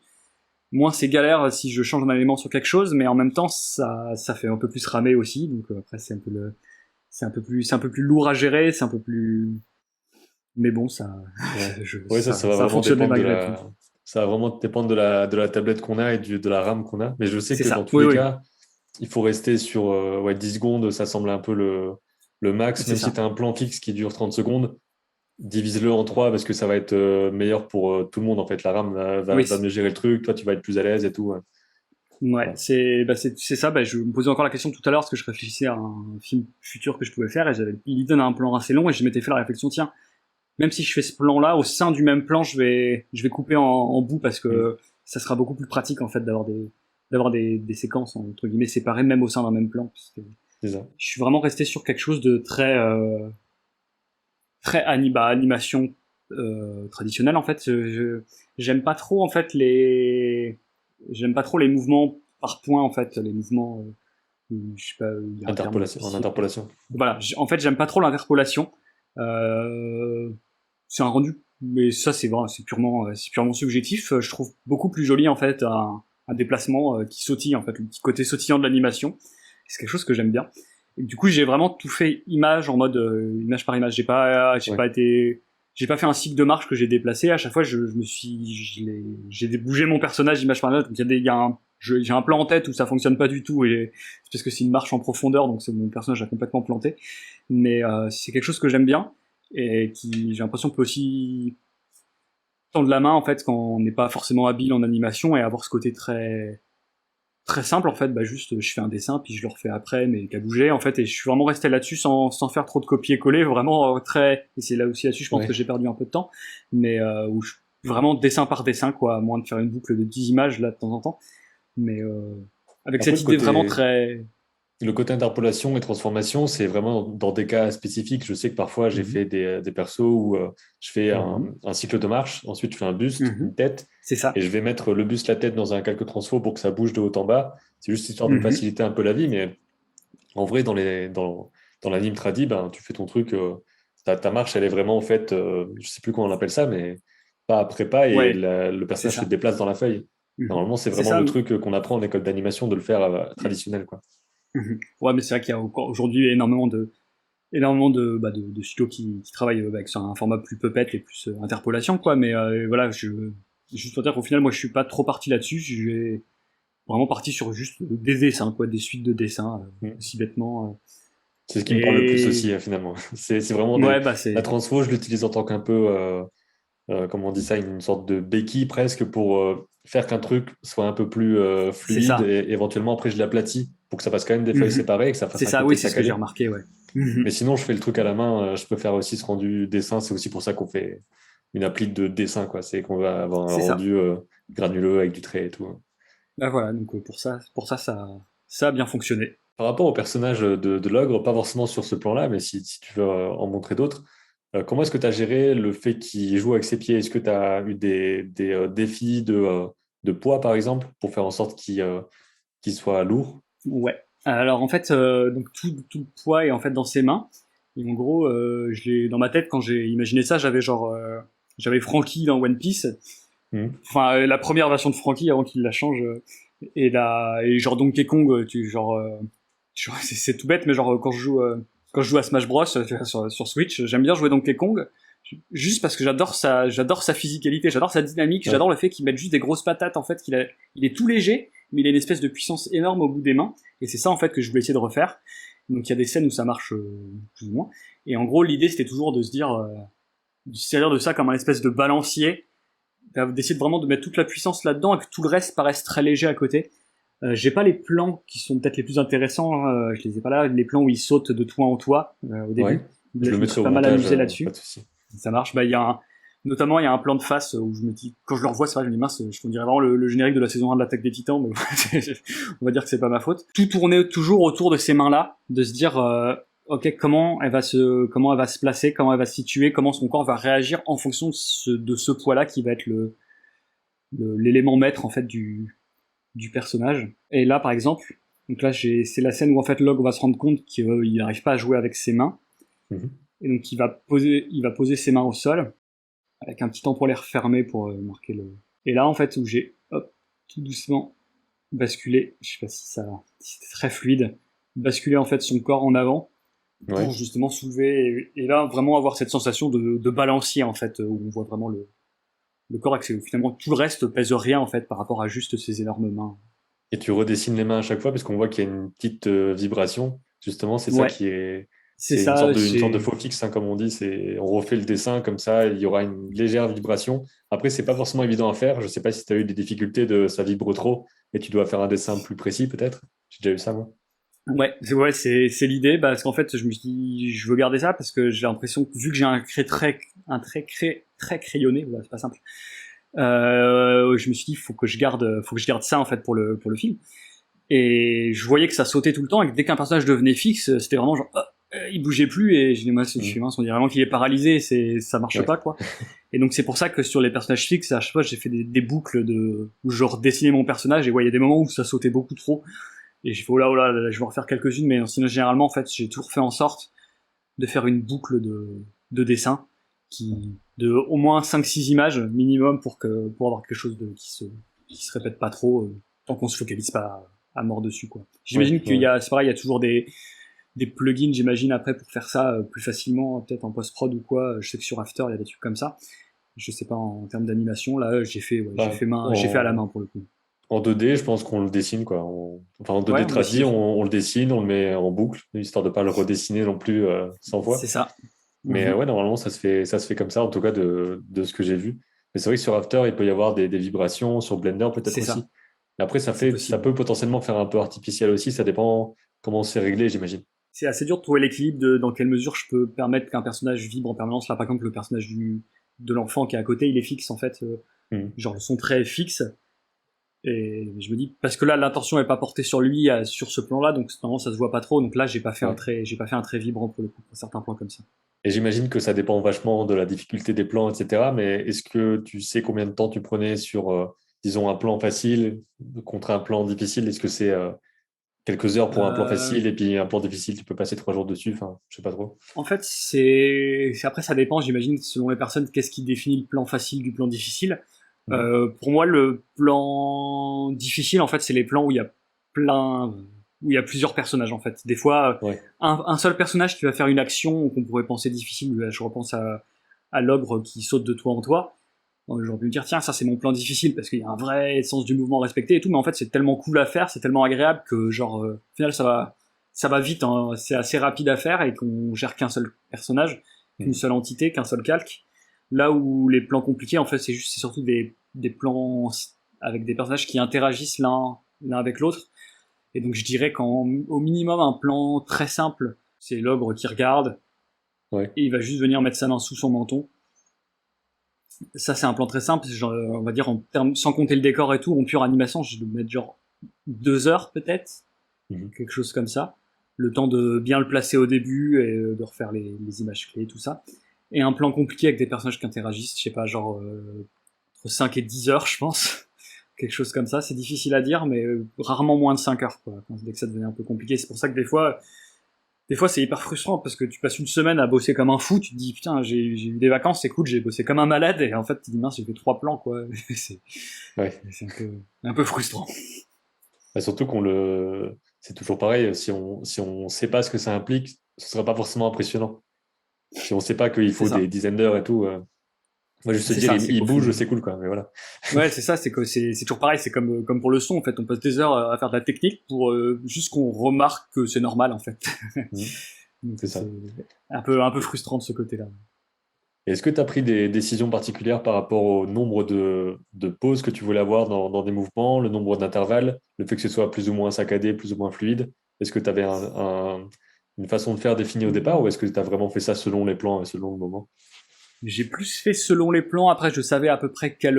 moins c'est galère si je change un élément sur quelque chose, mais en même temps ça fait un peu plus ramer aussi. Donc après c'est un peu plus lourd à gérer, c'est un peu plus, mais bon Ouais. Ouais, ça va ça a vraiment fonctionné dépendre malgré tout. ça va vraiment dépendre de la tablette qu'on a et de la RAM qu'on a. Mais je sais C'est que dans ça. tous Oui les oui, cas, il faut rester sur 10 secondes, ça semble un peu le max. c'est Même si tu ça. as un plan fixe qui dure 30 secondes, divise-le en 3 parce que ça va être meilleur pour tout le monde. En fait, la RAM Oui. va mieux gérer le truc, toi tu vas être plus à l'aise et tout. Ouais. Ouais, Voilà. c'est ça. Bah, je me posais encore la question tout à l'heure parce que je réfléchissais à un film futur que je pouvais faire et j'avais l'idée d'un plan assez long et je m'étais fait la réflexion tiens même si je fais ce plan-là, au sein du même plan, je vais couper en bout parce Mm. que ça sera beaucoup plus pratique en fait d'avoir des séquences entre guillemets séparées même au sein d'un même plan. Parce que C'est ça. je suis vraiment resté sur quelque chose de très animation traditionnelle en fait. J'aime pas trop en fait j'aime pas trop les mouvements par points en fait, les mouvements je sais pas, il y a un terme En spécifique. interpolation. Voilà, en fait j'aime pas trop l'interpolation. Euh, c'est un rendu, mais ça c'est vrai, c'est purement subjectif. Je trouve beaucoup plus joli en fait un déplacement qui sautille, en fait, le petit côté sautillant de l'animation. C'est quelque chose que j'aime bien. Et du coup, j'ai vraiment tout fait image en mode image par image. J'ai pas fait un cycle de marche que j'ai déplacé. À chaque fois, j'ai bougé mon personnage image par image. Donc j'ai un plan en tête où ça fonctionne pas du tout et c'est parce que c'est une marche en profondeur, donc mon personnage a complètement planté. Mais c'est quelque chose que j'aime bien et qui, j'ai l'impression, peut aussi tendre la main en fait quand on n'est pas forcément habile en animation et avoir ce côté très très simple en fait. Bah juste, je fais un dessin puis je le refais après, mais qu'à bouger en fait. Et je suis vraiment resté là-dessus sans faire trop de copier-coller, vraiment très. Et c'est là aussi là-dessus, je pense Ouais. que j'ai perdu un peu de temps, mais vraiment dessin par dessin quoi, à moins de faire une boucle de 10 images là de temps en temps. Mais avec Après, cette idée vraiment très. le côté interpolation et transformation, c'est vraiment dans des cas spécifiques. Je sais que parfois, j'ai Mhm. fait des persos où je fais Mhm. un cycle de marche, ensuite je fais un buste, Mhm. une tête, C'est ça. et je vais mettre le buste, la tête dans un calque transfo pour que ça bouge de haut en bas. C'est juste histoire de me Mhm. faciliter un peu la vie, mais en vrai, dans l'anime tradi, ben, tu fais ton truc, ta marche, elle est vraiment en fait, je sais plus comment on appelle ça, mais pas après pas, et Ouais, le c'est personnage se ça. déplace dans la feuille. Mhm. Normalement, c'est C'est vraiment ça. le truc qu'on apprend en école d'animation de le faire traditionnel, quoi. Mhm. Ouais, mais c'est vrai qu'il y a encore aujourd'hui énormément de studios qui travaillent avec sur un format plus puppet et plus interpolation quoi. Mais voilà, juste pour dire qu'au final, moi, je suis pas trop parti là-dessus. Je suis vraiment parti sur juste des dessins quoi, des suites de dessins Mm. aussi bêtement. C'est ce qui me parle le plus Et aussi, finalement. C'est vraiment ouais, bah la c'est transfo, je l'utilise en tant qu'un peu, comment on dit ça, une sorte de béquille presque pour faire qu'un truc soit un peu plus c'est fluide ça. et éventuellement après je l'aplatis pour que ça fasse quand même des feuilles Mhm. séparées et que ça fasse C'est un ça. côté Oui, c'est ce que j'ai saccadé. remarqué. Ouais. Mais Mhm. sinon, je fais le truc à la main, je peux faire aussi ce rendu dessin, c'est aussi pour ça qu'on fait une appli de dessin, quoi. C'est qu'on va avoir un C'est ça. rendu granuleux avec du trait et tout. Bah voilà. Donc ça a bien fonctionné. Par rapport au personnage de l'ogre, pas forcément sur ce plan-là, mais si tu veux en montrer d'autres, comment est-ce que tu as géré le fait qu'il joue avec ses pieds? Est-ce que tu as eu des défis de poids, par exemple, pour faire en sorte qu'il soit lourd? Ouais. Alors en fait, donc tout le poids est en fait dans ses mains. Et en gros, dans ma tête quand j'ai imaginé ça, j'avais Franky dans One Piece. Mhm. Enfin, la première version de Franky avant qu'il la change. Et genre Donkey Kong, c'est tout bête, mais genre quand je joue à Smash Bros sur Switch, j'aime bien jouer Donkey Kong. Juste parce que j'adore sa physicalité, j'adore sa dynamique, Ouais. j'adore le fait qu'il mette juste des grosses patates en fait, il est tout léger, mais il a une espèce de puissance énorme au bout des mains, et c'est ça en fait que je voulais essayer de refaire. Donc il y a des scènes où ça marche plus ou moins, et en gros l'idée c'était toujours de se servir de ça comme un espèce de balancier, d'essayer vraiment de mettre toute la puissance là-dedans et que tout le reste paraisse très léger à côté. J'ai pas les plans qui sont peut-être les plus intéressants, hein, je les ai pas là, les plans où il saute de toit en toit au Ouais. début. Je Là, le je me mettrai suis au pas mal montage, amusé pas là-dessus. de souci. Ça marche. Bah, notamment, il y a un plan de face où je me dis, quand je le revois, c'est vrai, je me dis, mince, je me dirais vraiment le générique de la saison 1 de l'Attaque des Titans, mais on va dire que c'est pas ma faute. Tout tournait toujours autour de ces mains-là, de se dire, ok, comment elle va se placer, comment elle va se situer, comment son corps va réagir en fonction de ce poids-là qui va être l'élément maître, en fait, du personnage. Et là, par exemple, donc là, c'est la scène où, en fait, Log va se rendre compte qu'il n'arrive pas à jouer avec ses mains. Mhm. Et donc, il va poser ses mains au sol avec un petit temps pour les refermer pour marquer le. Et là, en fait, où j'ai hop, tout doucement basculé, je sais pas si c'était très fluide, basculer en fait son corps en avant pour Ouais. justement soulever et là vraiment avoir cette sensation de balancier en fait où on voit vraiment le corps et que finalement tout le reste pèse rien en fait par rapport à juste ces énormes mains. Et tu redessines les mains à chaque fois parce qu'on voit qu'il y a une petite vibration. Justement, c'est ça Ouais, qui est. c'est C'est ça. une sorte de faux fixe, hein, comme on dit. On refait le dessin comme ça, il y aura une légère vibration. Après, c'est pas forcément évident à faire. Je sais pas si tu as eu des difficultés de ça vibre trop et tu dois faire un dessin plus précis, peut-être. J'ai déjà eu ça, moi. C'est l'idée parce qu'en fait je me suis dit je veux garder ça parce que j'ai l'impression que vu que j'ai un trait très crayonné, voilà, c'est pas simple. Je me suis dit faut que je garde ça en fait pour le film. Et je voyais que ça sautait tout le temps et que dès qu'un personnage devenait fixe, c'était vraiment genre il bougeait plus et j'ai dit moi je suis Mhm. mince, on dirait vraiment qu'il est paralysé, ça marche Ouais. pas quoi. Et donc c'est pour ça que sur les personnages fixes à chaque fois j'ai fait des boucles de où je redessinais mon personnage et ouais, il y a des moments où ça sautait beaucoup trop et j'ai fait oh là, je vais en refaire quelques-unes mais sinon généralement en fait j'ai toujours fait en sorte de faire une boucle de dessin de au moins 5-6 images minimum pour avoir quelque chose qui se répète pas trop. tant qu'on se focalise pas à mort dessus, quoi. J'imagine qu'il y ouais. a, c'est pareil, il y a toujours des plugins, j'imagine, après pour faire ça plus facilement, peut-être en post-prod ou quoi. Je sais que sur After, il y a des trucs comme ça. Je sais pas en termes d'animation. Là, Bah, j'ai fait à la main pour le coup. en 2D, je pense qu'on le dessine, quoi. Enfin, en Ouais, 2D on tradi, dessine. on le dessine, on le met en boucle, histoire de pas le redessiner non plus 100 fois. C'est ça. Mais Mhm. ouais, normalement, ça se fait comme ça, en tout cas de ce que j'ai vu. Mais c'est vrai que sur After, il peut y avoir des vibrations, sur Blender peut-être C'est aussi. ça. Mais après, C'est ça possible. peut potentiellement faire un peu artificiel aussi, ça dépend comment c'est réglé, j'imagine. C'est assez dur de trouver l'équilibre de dans quelle mesure je peux permettre qu'un personnage vibre en permanence. Là, par exemple, le personnage de l'enfant qui est à côté, il est fixe en fait. Mhm. Genre son trait est fixe. Et je me dis, parce que là, l'intention est pas portée sur lui, sur ce plan-là, donc normalement ça se voit pas trop. Donc là, Ouais. j'ai pas fait un trait vibrant pour le coup, pour certains plans comme ça. Et j'imagine que ça dépend vachement de la difficulté des plans, etc. Mais est-ce que tu sais combien de temps tu prenais sur, disons, un plan facile contre un plan difficile? Est-ce que c'est quelques heures pour un plan Euh, facile et puis un plan difficile, tu peux passer 3 jours dessus? Enfin, je sais pas trop. En fait, après ça dépend, j'imagine, selon les personnes, qu'est-ce qui définit le plan facile du plan difficile. Mhm. Pour moi, le plan difficile, en fait, c'est les plans où il y a plein, où il y a plusieurs personnages, en fait. Des fois, Ouais, un seul personnage qui va faire une action qu'on pourrait penser difficile. Je repense à l'ogre qui saute de toit en toit. J'aurais pu me dire, tiens, ça c'est mon plan difficile parce qu'il y a un vrai sens du mouvement respecté et tout, mais en fait c'est tellement cool à faire, c'est tellement agréable que genre, au final ça va vite, hein, c'est assez rapide à faire et qu'on gère qu'un seul personnage, qu'une Mhm. seule entité, qu'un seul calque. Là où les plans compliqués, en fait, c'est surtout des plans avec des personnages qui interagissent l'un avec l'autre. Et donc je dirais qu'au minimum un plan très simple, c'est l'ogre qui regarde Ouais, et il va juste venir mettre sa main sous son menton. Ça, c'est un plan très simple. Genre, on va dire, sans compter le décor et tout, en pure animation, je vais mettre genre 2 heures peut-être, Mhm. quelque chose comme ça. Le temps de bien le placer au début et de refaire les images clés et tout ça. Et un plan compliqué avec des personnages qui interagissent, je sais pas, genre entre 5 et 10 heures, je pense. Quelque chose comme ça. C'est difficile à dire, mais rarement moins de 5 heures, quoi, dès que ça devenait un peu compliqué. C'est pour ça que des fois, c'est hyper frustrant parce que tu passes une semaine à bosser comme un fou, tu te dis putain, j'ai eu des vacances, c'est cool, j'ai bossé comme un malade, et en fait, tu te dis mince, j'ai fait 3 plans, quoi. c'est ouais. c'est un peu frustrant. Bah, surtout c'est toujours pareil. Si on sait pas ce que ça implique, ce sera pas forcément impressionnant. Si on sait pas qu'il C'est faut des ça. dizaines d'heures et tout, moi, juste se C'est dire, ça, c'est il qu'au bouge, final. c'est cool, quoi. Mais voilà. Ouais, c'est ça, c'est que c'est toujours pareil, c'est comme pour le son, en fait, on passe des heures à faire de la technique pour juste qu'on remarque que c'est normal, en fait. Mhm. Donc C'est c'est ça. un peu frustrant de ce côté-là. Et est-ce que tu as pris des décisions particulières par rapport au nombre de pauses que tu voulais avoir dans des mouvements, le nombre d'intervalles, le fait que ce soit plus ou moins saccadé, plus ou moins fluide? Est-ce que tu avais une façon de faire définie au départ ou est-ce que tu as vraiment fait ça selon les plans et selon le moment? J'ai plus fait selon les plans. Après, je savais à peu près quelle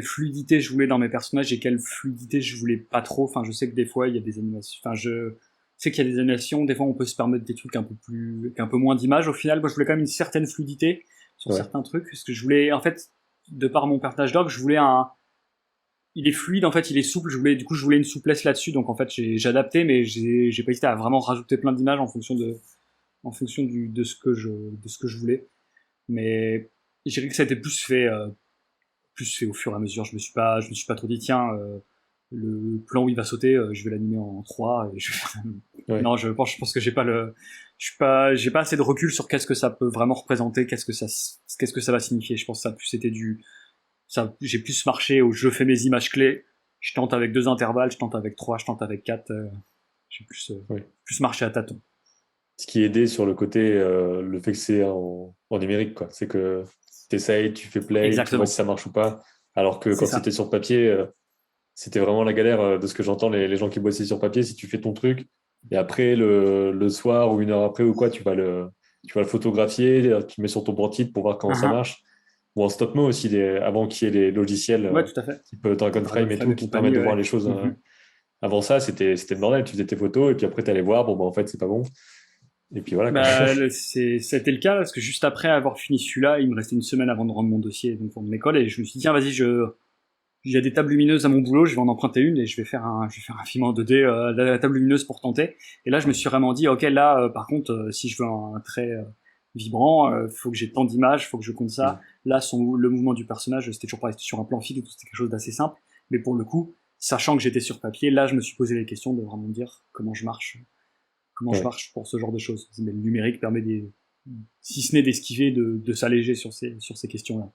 fluidité je voulais dans mes personnages et quelle fluidité je voulais pas trop. Enfin, je sais que des fois, il y a des animations. Enfin, je sais qu'il y a des animations. Des fois, on peut se permettre des trucs un peu plus, avec un peu moins d'image. Au final, moi, je voulais quand même une certaine fluidité sur Ouais, certains trucs. Parce que je voulais, en fait, de par mon personnage d'og, je voulais il est fluide, en fait, il est souple. Du coup, je voulais une souplesse là-dessus. Donc, en fait, j'ai adapté, mais j'ai pas hésité à vraiment rajouter plein d'images en fonction de ce que je voulais. Mais je dirais que ça a été plus fait au fur et à mesure. Je me suis pas trop dit, tiens, le plan où il va sauter, je vais l'animer en 3. Et ouais. non, je pense que j'ai pas assez de recul sur qu'est-ce que ça peut vraiment représenter, qu'est-ce que ça va signifier. Je pense que ça a plus été j'ai plus marché où je fais mes images clés, je tente avec 2 intervalles, je tente avec 3, je tente avec 4. J'ai Ouais. plus marché à tâtons. Ce qui aidait sur le côté, le fait que c'est en numérique, quoi. C'est que tu essayes, tu fais play, tu vois si Exactement. ça marche ou pas. Alors que C'est quand c'était ça. sur papier, c'était vraiment la galère de ce que j'entends, les gens qui bossaient sur papier, si tu fais ton truc, et après, le soir ou une heure après ou quoi, tu vas le photographier, tu le mets sur ton portrait pour voir comment ça Uh-huh. marche. Ou en stop mo aussi, avant qu'il y ait les logiciels Ouais, tout à fait. type Dragon Frame et Dragonflame tout, et qui te permettent compagnie, de voir ouais. les choses. Mhm. Avant ça, c'était le bordel. Tu faisais tes photos et puis après, tu allais voir, bon, bah, en fait, c'est pas bon. Et puis voilà, quoi. Bah, c'était le cas parce que juste après avoir fini celui-là, il me restait une semaine avant de rendre mon dossier donc pour mon école et je me suis dit tiens vas-y il y a des tables lumineuses à mon boulot, je vais en emprunter une et je vais faire un film en 2D la table lumineuse pour tenter. Et là je me suis vraiment dit ok là par contre si je veux un trait vibrant, faut que j'ai tant d'images, faut que je compte ça. Mm. Là le mouvement du personnage c'était toujours pareil, c'était sur un plan fixe, c'était quelque chose d'assez simple, mais pour le coup sachant que j'étais sur papier, là je me suis posé les questions de vraiment me dire comment je marche pour ce genre de choses. Mais le numérique permet si ce n'est d'esquiver, de s'alléger sur ces questions-là.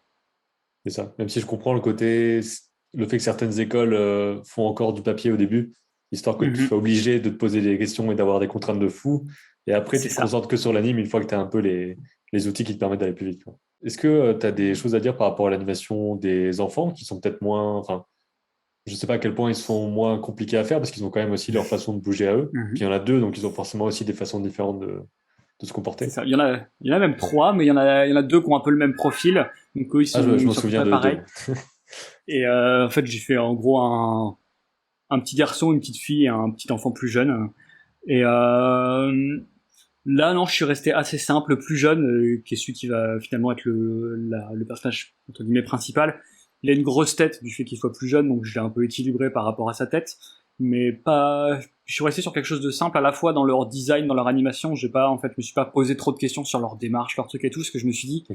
C'est ça. Même si je comprends le fait que certaines écoles font encore du papier au début, histoire que tu sois obligé de te poser des questions et d'avoir des contraintes de fou. Et après, tu te concentres que sur l'anime une fois que tu as un peu les outils qui te permettent d'aller plus vite, quoi. Est-ce que tu as des choses à dire par rapport à l'animation des enfants qui sont peut-être moins. Enfin, je ne sais pas à quel point ils sont moins compliqués à faire parce qu'ils ont quand même aussi leur façon de bouger à eux. Puis il y en a deux, donc ils ont forcément aussi des façons différentes de se comporter. C'est ça. Il y en a même trois, mais il y en a deux qui ont un peu le même profil. Donc eux, je m'en souviens de pareils. deux. Et en fait, j'ai fait en gros un petit garçon, une petite fille et un petit enfant plus jeune. Et là, non, je suis resté assez simple. Le plus jeune, qui est celui qui va finalement être le personnage entre guillemets principal, il a une grosse tête du fait qu'il soit plus jeune, donc je l'ai un peu équilibré par rapport à sa tête. Mais pas, je suis resté sur quelque chose de simple à la fois dans leur design, dans leur animation. Je me suis pas posé trop de questions sur leur démarche, leur truc et tout, parce que je me suis dit,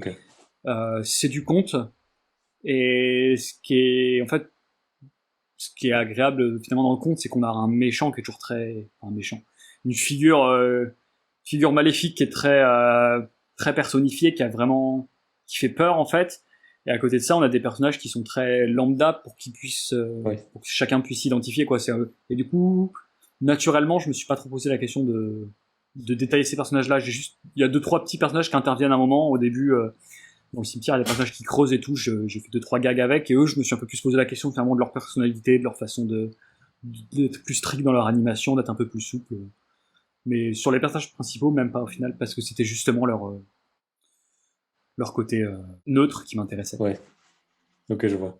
c'est du conte. Et ce qui est agréable finalement dans le conte, c'est qu'on a un méchant qui est toujours une figure maléfique qui est très personnifiée, qui fait peur en fait. Et à côté de ça, on a des personnages qui sont très lambda pour que chacun puisse s'identifier, quoi. Et du coup, naturellement, je me suis pas trop posé la question de détailler ces personnages-là. Il y a 2-3 petits personnages qui interviennent à un moment au début. Dans le cimetière, il y a des personnages qui creusent et tout. J'ai fait 2-3 gags avec, et eux, je me suis un peu plus posé la question finalement de leur personnalité, de leur façon d'être plus strict dans leur animation, d'être un peu plus souple. Mais sur les personnages principaux, même pas au final, parce que c'était justement leur côté neutre qui m'intéressait. Ouais, ok, je vois.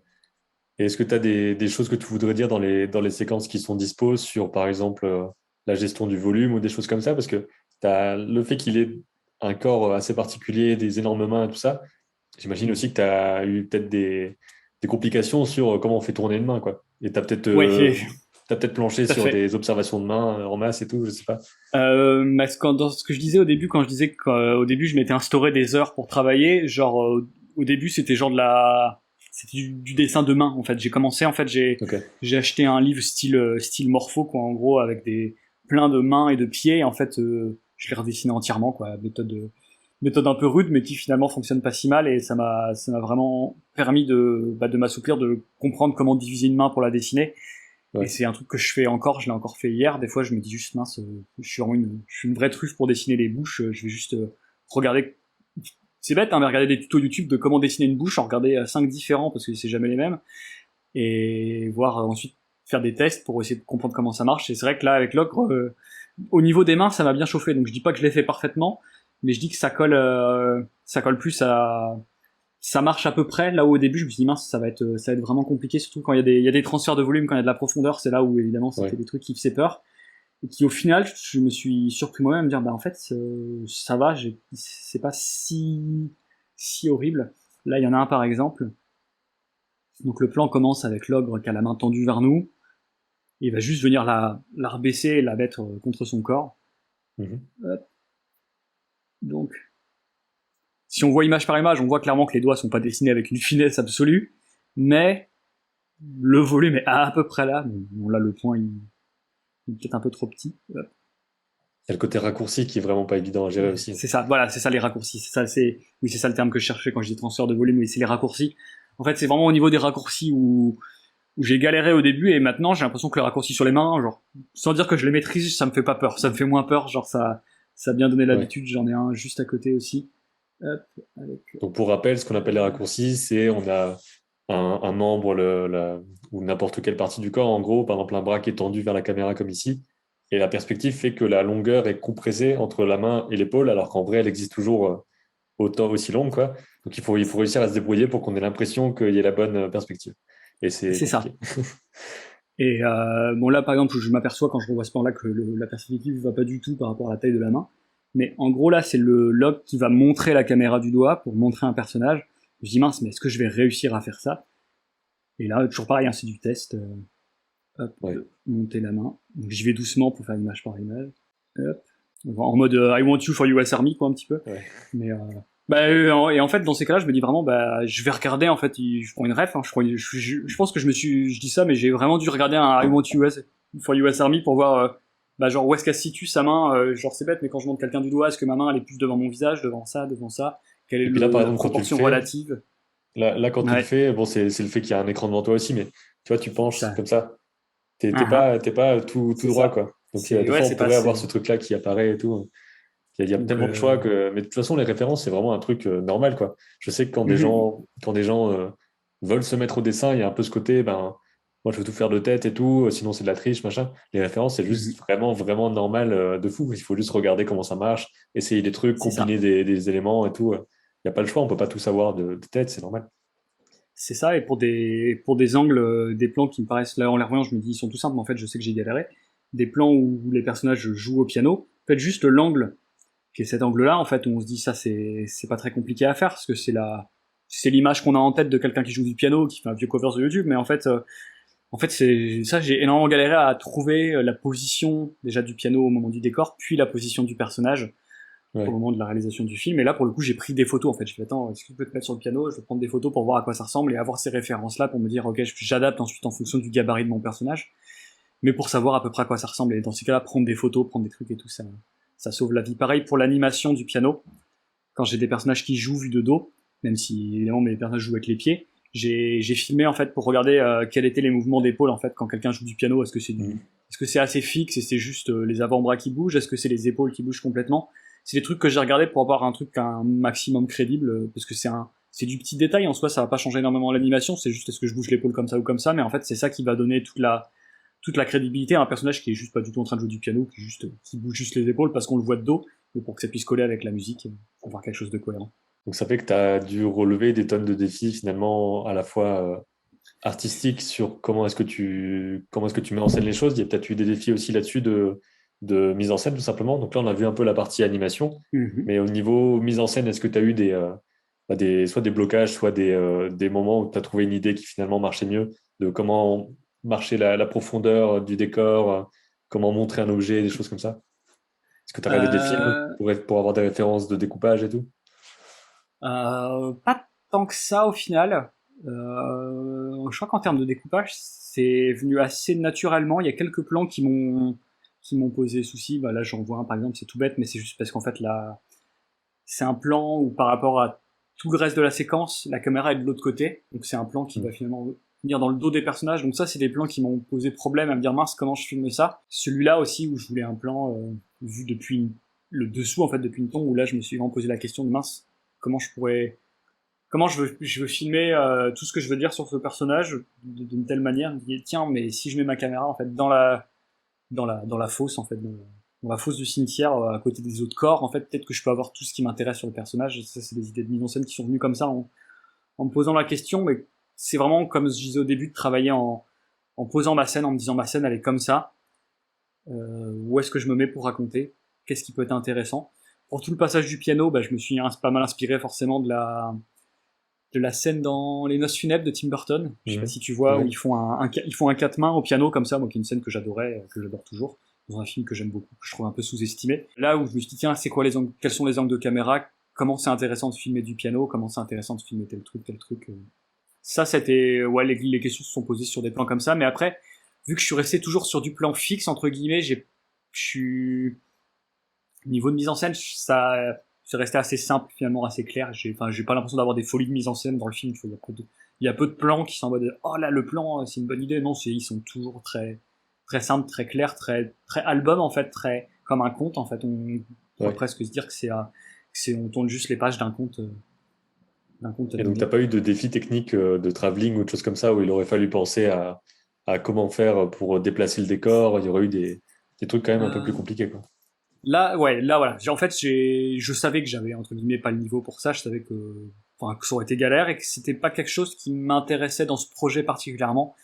Et est-ce que tu as des choses que tu voudrais dire dans les séquences qui sont dispo sur, par exemple, la gestion du volume ou des choses comme ça? Parce que tu as le fait qu'il ait un corps assez particulier, des énormes mains et tout ça. J'imagine aussi que tu as eu peut-être des complications sur comment on fait tourner une main, quoi. Et tu as peut-être planché sur des observations de mains en masse et tout, je sais pas. Dans ce que je disais au début, quand je disais qu'au début je m'étais instauré des heures pour travailler, genre au début c'était c'était du dessin de main en fait. J'ai commencé en fait j'ai acheté un livre style Morpho quoi, en gros avec plein de mains et de pieds, et en fait je l'ai redessiné entièrement quoi, méthode un peu rude mais qui finalement fonctionne pas si mal, et ça m'a vraiment permis de m'assouplir, de comprendre comment diviser une main pour la dessiner. Ouais. Et c'est un truc que je l'ai encore fait hier. Des fois, je me dis juste, mince, je suis une vraie truffe pour dessiner les bouches. Je vais juste regarder. C'est bête, hein, mais regarder des tutos YouTube de comment dessiner une bouche, en regarder 5 différents parce que c'est jamais les mêmes. Et voir ensuite faire des tests pour essayer de comprendre comment ça marche. Et c'est vrai que là, avec l'ocre, au niveau des mains, ça m'a bien chauffé. Donc je dis pas que je l'ai fait parfaitement, mais je dis que ça colle plus à, ça marche à peu près. Là où au début je me suis dit mince, ça va être vraiment compliqué, surtout quand il y a des transferts de volume, quand il y a de la profondeur, c'est là où évidemment c'était des trucs qui faisaient peur, et qui au final je me suis surpris moi-même à me dire bah en fait ça va, c'est pas si horrible. Là il y en a un par exemple, donc le plan commence avec l'ogre qui a la main tendue vers nous, et il va juste venir la rebaisser et la mettre contre son corps. Donc si on voit image par image, on voit clairement que les doigts sont pas dessinés avec une finesse absolue, mais le volume est à peu près là. Bon, là, le point, il est peut-être un peu trop petit. Il y a le côté raccourci qui est vraiment pas évident à gérer aussi. C'est ça, voilà, c'est ça les raccourcis. C'est ça le terme que je cherchais quand je dis transfert de volume, oui, c'est les raccourcis. En fait, c'est vraiment au niveau des raccourcis où j'ai galéré au début, et maintenant j'ai l'impression que les raccourcis sur les mains, genre, sans dire que je les maîtrise, ça me fait pas peur, ça me fait moins peur, genre ça a bien donné l'habitude. J'en ai un juste à côté aussi. Donc pour rappel, ce qu'on appelle les raccourcis, c'est on a un membre ou n'importe quelle partie du corps, en gros, par exemple un bras qui est tendu vers la caméra comme ici, et la perspective fait que la longueur est compressée entre la main et l'épaule, alors qu'en vrai elle existe toujours autant aussi longue, quoi. Donc il faut réussir à se débrouiller pour qu'on ait l'impression qu'il y ait la bonne perspective. Et c'est ça. Et bon là par exemple je m'aperçois quand je revois ce plan là que la perspective va pas du tout par rapport à la taille de la main. Mais en gros, là, c'est le log qui va montrer la caméra du doigt pour montrer un personnage. Je dis, mince, mais est-ce que je vais réussir à faire ça? Et là, toujours pareil, hein, c'est du test. Monter la main. Donc, j'y vais doucement pour faire image par image. Hop. En mode I want you for US Army, quoi, un petit peu. Ouais. Mais Et en fait, dans ces cas-là, je me dis vraiment, je vais regarder, en fait, je prends une ref, hein, je pense que je dis ça, mais j'ai vraiment dû regarder un I Want US for US Army pour voir, genre, où est-ce qu'elle situe sa main, genre, c'est bête, mais quand je montre quelqu'un du doigt, est-ce que ma main, elle est plus devant mon visage, devant ça, quelle est Et puis là, par la exemple, quand tu le proportion fais, relative? quand tu le Ouais, fais, bon, c'est le fait qu'il y a un écran devant toi aussi, mais tu vois, tu penches ça, comme ça. uh T'es pas tout c'est droit, ça. quoi. Donc, des Ouais, fois, on c'est pas pourrait avoir assez. ce truc-là qui apparaît et tout. Il y a Donc, tellement de choix que. Mais de toute façon, les références, c'est vraiment un truc normal, quoi. Je sais que mhm, quand des gens veulent se mettre au dessin, il y a un peu ce côté, ben, moi, je veux tout faire de tête et tout, sinon c'est de la triche, machin. Les références, c'est juste mhm, vraiment, vraiment normal de fou. Il faut juste regarder comment ça marche, essayer des trucs, c'est ça. combiner des éléments et tout. Il n'y a pas le choix, on peut pas tout savoir de tête, c'est normal. C'est ça, et pour des angles, des plans qui me paraissent là en les revoyant, je me dis ils sont tout simples, mais en fait je sais que j'ai galéré. Des plans où les personnages jouent au piano, en fait juste l'angle, qui est cet angle-là, en fait, où on se dit ça c'est pas très compliqué à faire, parce que c'est l'image qu'on a en tête de quelqu'un qui joue du piano, qui fait un vieux cover sur YouTube, mais en fait c'est ça, j'ai énormément galéré à trouver la position déjà du piano au moment du décor, puis la position du personnage au Ouais. moment de la réalisation du film. Et là, pour le coup, j'ai pris des photos, en fait. J'ai fait, attends, est-ce que tu peux te mettre sur le piano? Je vais prendre des photos pour voir à quoi ça ressemble et avoir ces références-là pour me dire, ok, j'adapte ensuite en fonction du gabarit de mon personnage. Mais pour savoir à peu près à quoi ça ressemble. Et dans ces cas-là, prendre des photos, prendre des trucs et tout, ça sauve la vie. Pareil pour l'animation du piano. Quand j'ai des personnages qui jouent vu de dos, même si évidemment mes personnages jouent avec les pieds, j'ai filmé en fait pour regarder quels étaient les mouvements d'épaule en fait quand quelqu'un joue du piano. Mhm. Est-ce que c'est assez fixe et c'est juste les avant-bras qui bougent? Est-ce que c'est les épaules qui bougent complètement? C'est des trucs que j'ai regardé pour avoir un truc un maximum crédible parce que c'est du petit détail en soi, ça va pas changer énormément l'animation, c'est juste est-ce que je bouge l'épaule comme ça ou comme ça, mais en fait c'est ça qui va donner toute la crédibilité à un personnage qui est juste pas du tout en train de jouer du piano, qui bouge juste les épaules parce qu'on le voit de dos, mais pour que ça puisse coller avec la musique, avoir quelque chose de cohérent. Donc, ça fait que tu as dû relever des tonnes de défis, finalement, à la fois artistique sur comment est-ce que tu mets en scène les choses. Il y a peut-être eu des défis aussi là-dessus de mise en scène, tout simplement. Donc là, on a vu un peu la partie animation, Mhm. mais au niveau mise en scène, est-ce que tu as eu soit des blocages, soit des moments où tu as trouvé une idée qui finalement marchait mieux, de comment marcher la profondeur du décor, comment montrer un objet, des choses comme ça? Est-ce que tu as regardé des films Euh, pour avoir des références de découpage et tout? Pas tant que ça au final. Je crois qu'en termes de découpage, c'est venu assez naturellement. Il y a quelques plans qui m'ont posé souci. Bah là, j'en vois un par exemple, c'est tout bête, mais c'est juste parce qu'en fait là, c'est un plan où par rapport à tout le reste de la séquence, la caméra est de l'autre côté. Donc c'est un plan qui va Mm. finalement venir dans le dos des personnages. Donc ça, c'est des plans qui m'ont posé problème à me dire mince, comment je filme ça. Celui-là aussi où je voulais un plan vu le dessous en fait depuis une tombe où là je me suis vraiment posé la question de mince, comment je pourrais comment je veux filmer tout ce que je veux dire sur ce personnage d'une telle manière. Je me dis, tiens, mais si je mets ma caméra en fait dans la fosse en fait, dans la fosse du cimetière à côté des autres corps, en fait, peut-être que je peux avoir tout ce qui m'intéresse sur le personnage. Et ça, c'est des idées de mise en scène qui sont venues comme ça en me posant la question. Mais c'est vraiment comme je disais au début de travailler en posant ma scène, en me disant ma scène elle est comme ça. Où est-ce que je me mets pour raconter? Qu'est-ce qui peut être intéressant? Pour tout le passage du piano, je me suis pas mal inspiré forcément de la scène dans Les Noces funèbres de Tim Burton. Je sais pas Mhm. si tu vois où Ouais. ils font un quatre mains au piano comme ça, moi qui est une scène que j'adorais, que j'adore toujours dans un film que j'aime beaucoup, que je trouve un peu sous-estimé. Là où je me suis dit tiens, c'est quoi les angles, quels sont les angles de caméra, comment c'est intéressant de filmer du piano, comment c'est intéressant de filmer tel truc. Ça c'était ouais les questions se sont posées sur des plans comme ça, mais après vu que je suis resté toujours sur du plan fixe entre guillemets, je suis niveau de mise en scène, ça c'est resté assez simple, finalement assez clair. J'ai pas l'impression d'avoir des folies de mise en scène dans le film. Tu vois, il y a peu de plans qui sont en mode oh là le plan, c'est une bonne idée. Non, ils sont toujours très simples, très clairs, très album en fait, très comme un conte en fait. On pourrait Ouais. presque se dire que on tourne juste les pages d'un conte Et donc, t'as animé. pas eu de défi technique de travelling ou de choses comme ça où il aurait fallu penser à comment faire pour déplacer le décor. Il y aurait eu des trucs quand même un peu plus Euh, compliqués, quoi. là voilà. En fait, je savais que j'avais entre guillemets pas le niveau pour ça. Je savais que ça aurait été galère et que c'était pas quelque chose qui m'intéressait dans ce projet particulièrement.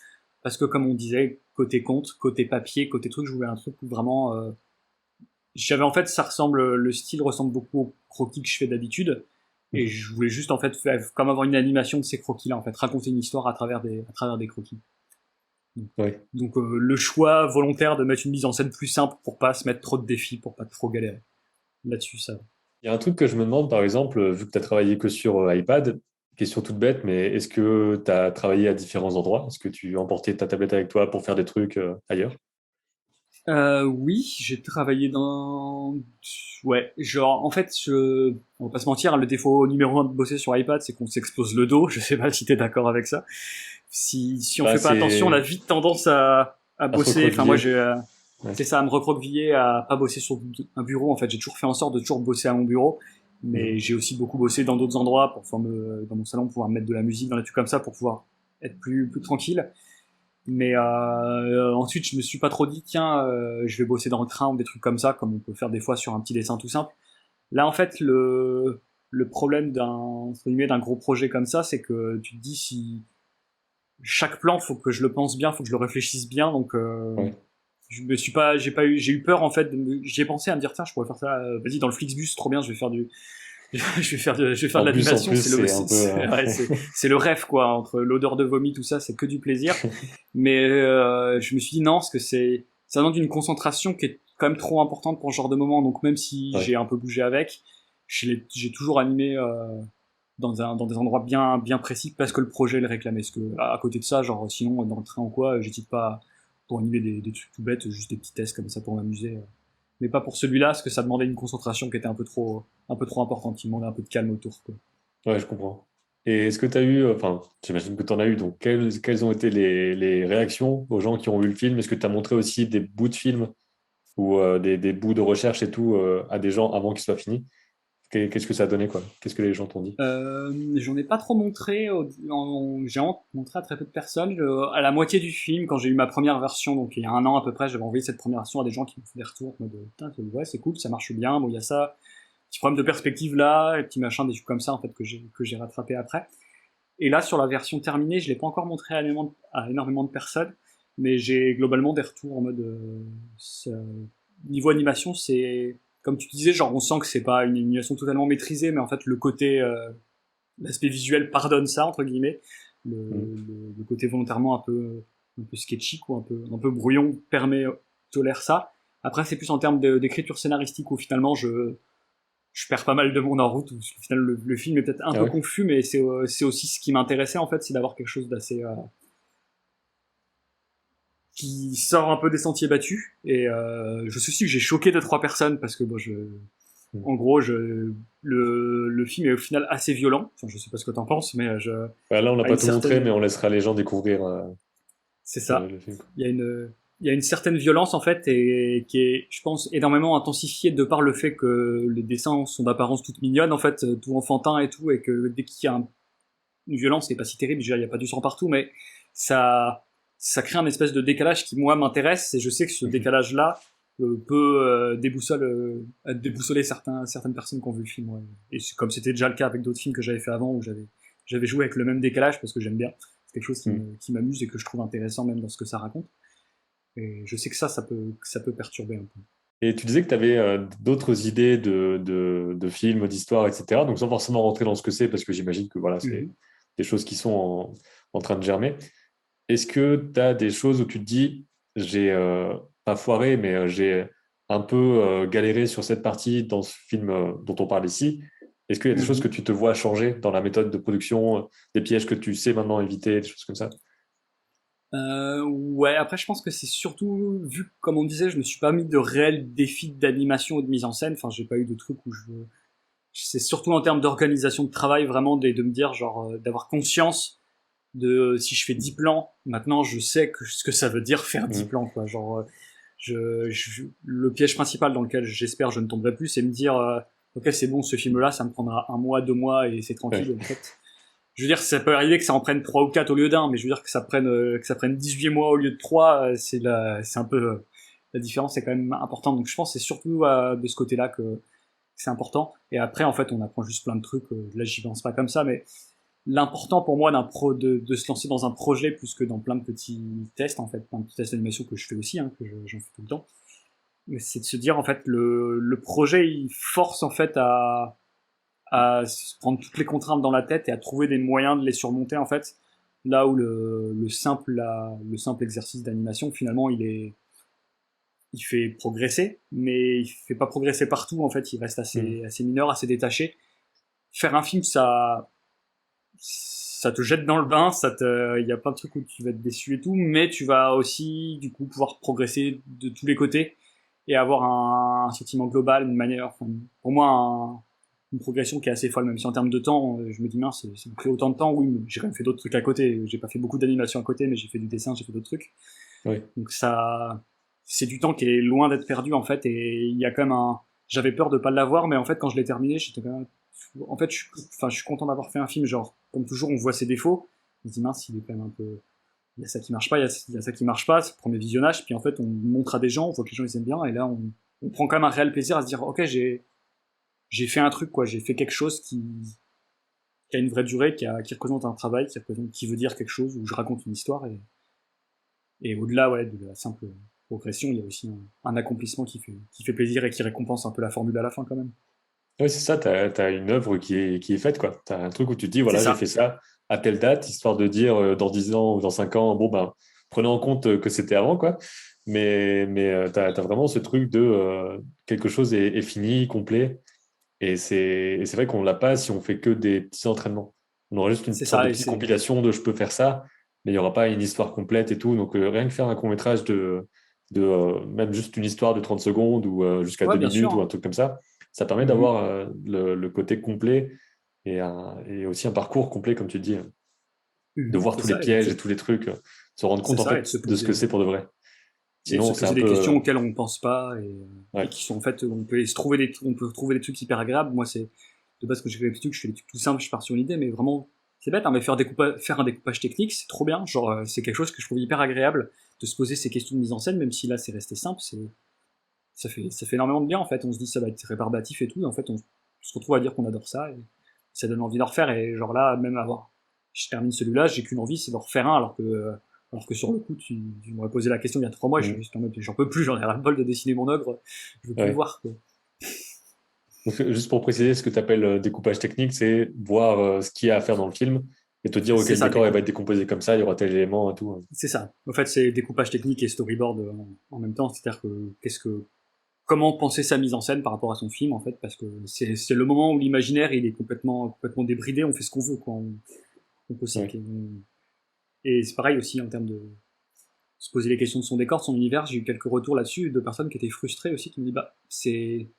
Parce que comme on disait, côté compte, côté papier, côté truc, je voulais un truc où vraiment j'avais en fait le style ressemble beaucoup au croquis que je fais d'habitude et Mhm. je voulais juste en fait faire, comme avoir une animation de ces croquis là en fait, raconter une histoire à travers des croquis. Ouais. Donc le choix volontaire de mettre une mise en scène plus simple pour pas se mettre trop de défis, pour pas trop galérer. Là-dessus ça. Il y a un truc que je me demande, par exemple, vu que tu as travaillé que sur iPad, question toute bête, mais est-ce que tu as travaillé à différents endroits? Est-ce que tu emportais ta tablette avec toi pour faire des trucs ailleurs? Oui, j'ai travaillé dans... Ouais, genre, en fait, on va pas se mentir, le défaut numéro un de bosser sur iPad, c'est qu'on s'explose le dos. Je sais pas si t'es d'accord avec ça. Si on Bah, fait pas attention, on a c'est vite tendance à à se bosser. Enfin, moi, recroqueviller. Ouais. c'est ça, à me recroqueviller, à pas bosser sur un bureau. En fait, j'ai toujours fait en sorte de toujours bosser à mon bureau. Mais Mhm. j'ai aussi beaucoup bossé dans d'autres endroits pour pouvoir dans mon salon, pouvoir mettre de la musique, dans des trucs comme ça, pour pouvoir être plus tranquille. Mais ensuite, je me suis pas trop dit, tiens, je vais bosser dans le train ou des trucs comme ça, comme on peut faire des fois sur un petit dessin tout simple. Là, en fait, le problème entre guillemets, d'un gros projet comme ça, c'est que tu te dis si chaque plan, faut que je le pense bien, faut que je le réfléchisse bien. Donc, Ouais. je me suis pas, j'ai eu peur en fait. J'y ai pensé à me dire, tiens, je pourrais faire ça. Vas-y, dans le Flixbus, trop bien, je vais faire je vais faire de En bus, en l'animation. plus, c'est un peu. Ouais, c'est le rêve quoi. Entre l'odeur de vomi, tout ça, c'est que du plaisir. Mais je me suis dit non, parce que ça demande une concentration qui est quand même trop importante pour ce genre de moment. Donc même si Ouais. j'ai un peu bougé avec, j'ai toujours animé dans des endroits bien précis parce que le projet le réclamait. Parce que à côté de ça, genre sinon dans le train ou quoi, j'hésite pas pour animer des trucs tout bêtes, juste des petits tests comme ça pour m'amuser. Mais pas pour celui-là, parce que ça demandait une concentration qui était un peu trop importante. Il demandait un peu de calme autour, quoi. Ouais, je comprends. Et est-ce que tu as eu, enfin, j'imagine que tu en as eu, donc quelles ont été les réactions aux gens qui ont vu le film? Est-ce que tu as montré aussi des bouts de film ou des bouts de recherche et tout à des gens avant qu'il soit fini? Qu'est-ce que ça a donné, quoi? Qu'est-ce que les gens t'ont dit? J'en ai pas trop montré, j'ai montré à très peu de personnes. À la moitié du film, quand j'ai eu ma première version, donc il y a un an à peu près, j'avais envoyé cette première version à des gens qui me font des retours, en mode, putain, ouais, c'est cool, ça marche bien, bon, il y a ça, petit problème de perspective là, et petit machin, des trucs comme ça, en fait, que j'ai rattrapé après. Et là, sur la version terminée, je l'ai pas encore montré à énormément de personnes, mais j'ai globalement des retours en mode, niveau animation, c'est, comme tu disais, genre, on sent que c'est pas une animation totalement maîtrisée, mais en fait, l'aspect visuel pardonne ça entre guillemets. Mhm. Le côté volontairement un peu sketchy ou un peu brouillon tolère ça. Après c'est plus en termes d'écriture scénaristique où finalement je perds pas mal de monde en route. Où, au final le film est peut-être un Ah peu ouais? confus, mais c'est aussi ce qui m'intéressait en fait, c'est d'avoir quelque chose d'assez qui sort un peu des sentiers battus. Et je sais aussi que j'ai choqué deux trois personnes parce que bon Mhm. en gros, le film est au final assez violent. Enfin, je sais pas ce que t'en penses, mais Bah, là, on n'a à pas une tout montré, mais certaine, on laissera les gens découvrir c'est ça. le film, quoi. Il y a il y a une certaine violence en fait et qui est, je pense, énormément intensifiée de par le fait que les dessins sont d'apparence toute mignonne en fait, tout enfantin et tout, et que dès qu'il y a une violence qui est pas si terrible, déjà il y a pas du sang partout, mais ça, ça crée un espèce de décalage qui moi m'intéresse et je sais que ce Mhm. décalage là peut déboussoler certaines personnes qui ont vu le film. Ouais. Et comme c'était déjà le cas avec d'autres films que j'avais fait avant où j'avais joué avec le même décalage parce que j'aime bien. C'est quelque chose Mhm. qui m'amuse et que je trouve intéressant même dans ce que ça raconte. Et je sais que ça peut perturber un peu. Et tu disais que tu avais d'autres idées de films, d'histoires, etc. Donc, sans forcément rentrer dans ce que c'est, parce que j'imagine que voilà, c'est Mhm. des choses qui sont en train de germer. Est-ce que tu as des choses où tu te dis, j'ai pas foiré, mais j'ai un peu galéré sur cette partie dans ce film dont on parle ici? Est-ce qu'il y a des choses que Mhm. tu te vois changer dans la méthode de production, des pièges que tu sais maintenant éviter, des choses comme ça? Ouais, après je pense que c'est surtout vu que, comme on disait, je me suis pas mis de réels défis d'animation ou de mise en scène. Enfin, j'ai pas eu de trucs où c'est surtout en termes d'organisation de travail vraiment de me dire genre d'avoir conscience de si je fais 10 plans, maintenant je sais ce que ça veut dire faire 10 Mhm. plans quoi. Genre le piège principal dans lequel j'espère je ne tomberai plus, c'est me dire ok c'est bon ce film là ça me prendra un mois, deux mois et c'est tranquille. Ouais. En fait je veux dire, ça peut arriver que ça en prenne 3 ou 4 au lieu d'un, mais je veux dire que ça prenne 18 mois au lieu de 3, c'est un peu, la différence est quand même importante. Donc je pense que c'est surtout de ce côté-là que c'est important. Et après, en fait, on apprend juste plein de trucs. Là, j'y pense pas comme ça, mais l'important pour moi de se lancer dans un projet plus que dans plein de petits tests, en fait, plein de petits tests d'animation que je fais aussi, hein, j'en fais tout le temps. Mais c'est de se dire, en fait, le projet, il force, en fait, à se prendre toutes les contraintes dans la tête et à trouver des moyens de les surmonter en fait. Là où le simple exercice d'animation finalement il fait progresser, mais il fait pas progresser partout, en fait, il reste assez mineur, assez détaché. Faire un film, ça te jette dans le bain, il y a plein de trucs où tu vas être déçu et tout, mais tu vas aussi, du coup, pouvoir progresser de tous les côtés et avoir un sentiment global, une manière, enfin, pour moi, une progression qui est assez folle, même si en termes de temps, je me dis, mince, c'est pris autant de temps, oui, mais j'ai quand même fait d'autres trucs à côté. J'ai pas fait beaucoup d'animation à côté, mais j'ai fait du dessin, j'ai fait d'autres trucs. Oui. Donc c'est du temps qui est loin d'être perdu, en fait, et il y a quand même j'avais peur de pas l'avoir, mais en fait, quand je l'ai terminé, j'étais quand même, en fait, je suis content d'avoir fait un film, genre, comme toujours, on voit ses défauts. On se dit, mince, il est quand même un peu, il y a ça qui marche pas, il y a ça qui marche pas, c'est le premier visionnage, puis en fait, on montre à des gens, on voit que les gens, ils aiment bien, et là, on prend quand même un réel plaisir à se dire, ok, j'ai fait un truc, quoi, j'ai fait quelque chose qui a une vraie durée, qui représente un travail, qui veut dire quelque chose, où je raconte une histoire, et au-delà, ouais, de la simple progression, il y a aussi un accomplissement qui fait plaisir et qui récompense un peu la formule à la fin, quand même. Oui, c'est ça, tu as une œuvre qui est faite, quoi. Tu as un truc où tu te dis, C'est voilà, j'ai ça. fait ça à telle date, histoire de dire dans 10 ans ou dans 5 ans, bon, ben, prenez en compte que c'était avant, quoi. Mais tu as vraiment ce truc de quelque chose est fini, complet. Et c'est vrai qu'on l'a pas si on fait que des petits entraînements. On aura juste une C'est sorte de ça, et petite c'est, compilation de je peux faire ça, mais il n'y aura pas une histoire complète et tout. Donc rien que faire un court-métrage de même juste une histoire de 30 secondes ou jusqu'à ouais, 2 bien sûr, minutes ou un hein. truc comme ça permet Mhm. d'avoir le côté complet et aussi un parcours complet, comme tu dis, de Mhm. voir C'est tous les ça, pièges et tous les trucs, se rendre c'est compte en ça, et fait de ce que c'est pour de vrai. et de se Sinon, c'est poser un des peu. questions auxquelles on ne pense pas, et Ouais. qui sont, en fait, on peut trouver des trucs hyper agréables. Moi, c'est, de base, que j'ai fait l'habitude, je fais des trucs tout simples, je pars sur une idée, mais vraiment, c'est bête, hein, mais faire un découpage technique, c'est trop bien. Genre, c'est quelque chose que je trouve hyper agréable de se poser ces questions de mise en scène, même si là, c'est resté simple, ça fait énormément de bien, en fait. On se dit, ça va être rébarbatif et tout, et en fait, on se retrouve à dire qu'on adore ça, et ça donne envie d'en refaire, et genre là, même avoir, je termine celui-là, j'ai qu'une envie, c'est d'en refaire un, alors que sur le coup, tu m'aurais posé la question il y a 3 mois, je suis Mm. juste en mode, j'en peux plus, j'en ai ras le bol de dessiner mon ogre, je veux plus le Ouais. voir, quoi. Donc, juste pour préciser, ce que tu appelles découpage technique, c'est voir ce qu'il y a à faire dans le film et te dire, OK, C'est le ça, décor il va être décomposé comme ça, il y aura tel élément et tout. c'est ça. En fait, c'est découpage technique et storyboard en même temps, c'est-à-dire que, comment penser sa mise en scène par rapport à son film, en fait, parce que c'est le moment où l'imaginaire, il est complètement débridé, on fait ce qu'on veut, quoi. On peut Ouais. et c'est pareil aussi en termes de se poser les questions de son décor, de son univers. J'ai eu quelques retours là-dessus de personnes qui étaient frustrées aussi, qui me disent bah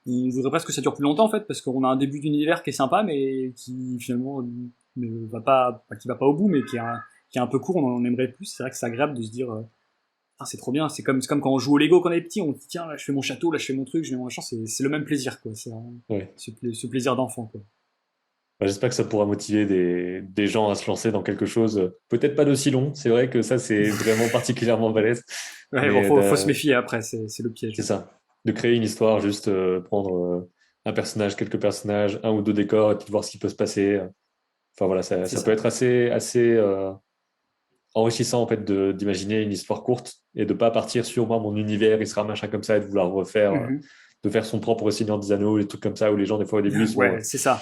on voudrait presque que ça dure plus longtemps en fait, parce qu'on a un début d'univers qui est sympa, mais qui finalement ne va pas qui va pas au bout, mais qui est un peu court. On en aimerait plus. C'est vrai que c'est agréable de se dire ah, c'est trop bien. C'est comme quand on joue au Lego quand on est petit, on dit tiens là je fais mon château, là je fais mon truc, je fais mon machin. C'est le même plaisir quoi. Ouais. Ce plaisir d'enfant quoi. Bah, j'espère que ça pourra motiver des gens à se lancer dans quelque chose, peut-être pas d'aussi long, c'est vrai que ça, c'est vraiment particulièrement balèze, Ouais, bon, mais faut se méfier après, c'est le c'est piège. ça, de créer une histoire, juste prendre un personnage, quelques personnages, un ou deux décors, et puis de voir ce qui peut se passer. Enfin voilà, C'est ça peut ça. être assez enrichissant en fait d'imaginer une histoire courte et de pas partir sur moi, mon univers, il sera machin comme ça, et de vouloir refaire, Mhm. de faire son propre Seigneur des Anneaux, les trucs comme ça, où les gens, des fois, au début, Ouais, c'est ça.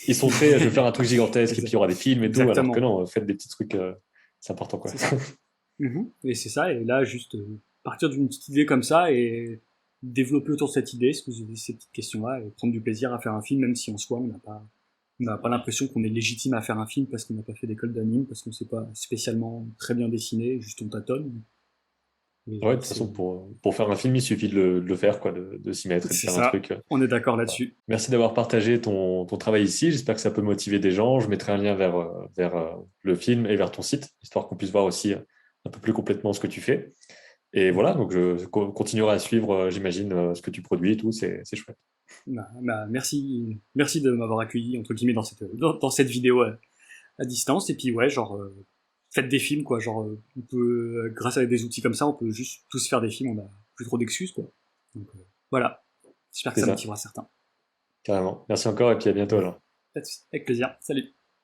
ils sont très, je vais faire un truc gigantesque et puis il y aura des films et tout, alors que Exactement. non, faites des petits trucs, c'est important quoi. C'est ça. Et c'est ça, et là, juste partir d'une petite idée comme ça et développer autour de cette idée, se poser ces petites questions-là et prendre du plaisir à faire un film, même si en soi, on n'a pas l'impression qu'on est légitime à faire un film parce qu'on n'a pas fait d'école d'anime, parce qu'on sait pas spécialement très bien dessiner, juste on tâtonne. Ouais, de Et toute façon, pour faire un film, il suffit de le faire, quoi, de s'y mettre et de c'est faire un ça. truc. On est d'accord Voilà. là-dessus. Merci d'avoir partagé ton travail ici. J'espère que ça peut motiver des gens. Je mettrai un lien vers le film et vers ton site, histoire qu'on puisse voir aussi un peu plus complètement ce que tu fais. Et voilà, Mhm. donc je continuerai à suivre, j'imagine, ce que tu produis et tout. C'est chouette. Merci de m'avoir accueilli, entre guillemets, dans cette vidéo à distance. Et puis, ouais, genre, faites des films, quoi. Genre, on peut, grâce à des outils comme ça, on peut juste tous faire des films, on a plus trop d'excuses, quoi. Donc, voilà. J'espère que C'est ça ça, motivera certains. carrément. Merci encore et puis à bientôt alors. Avec plaisir. Salut.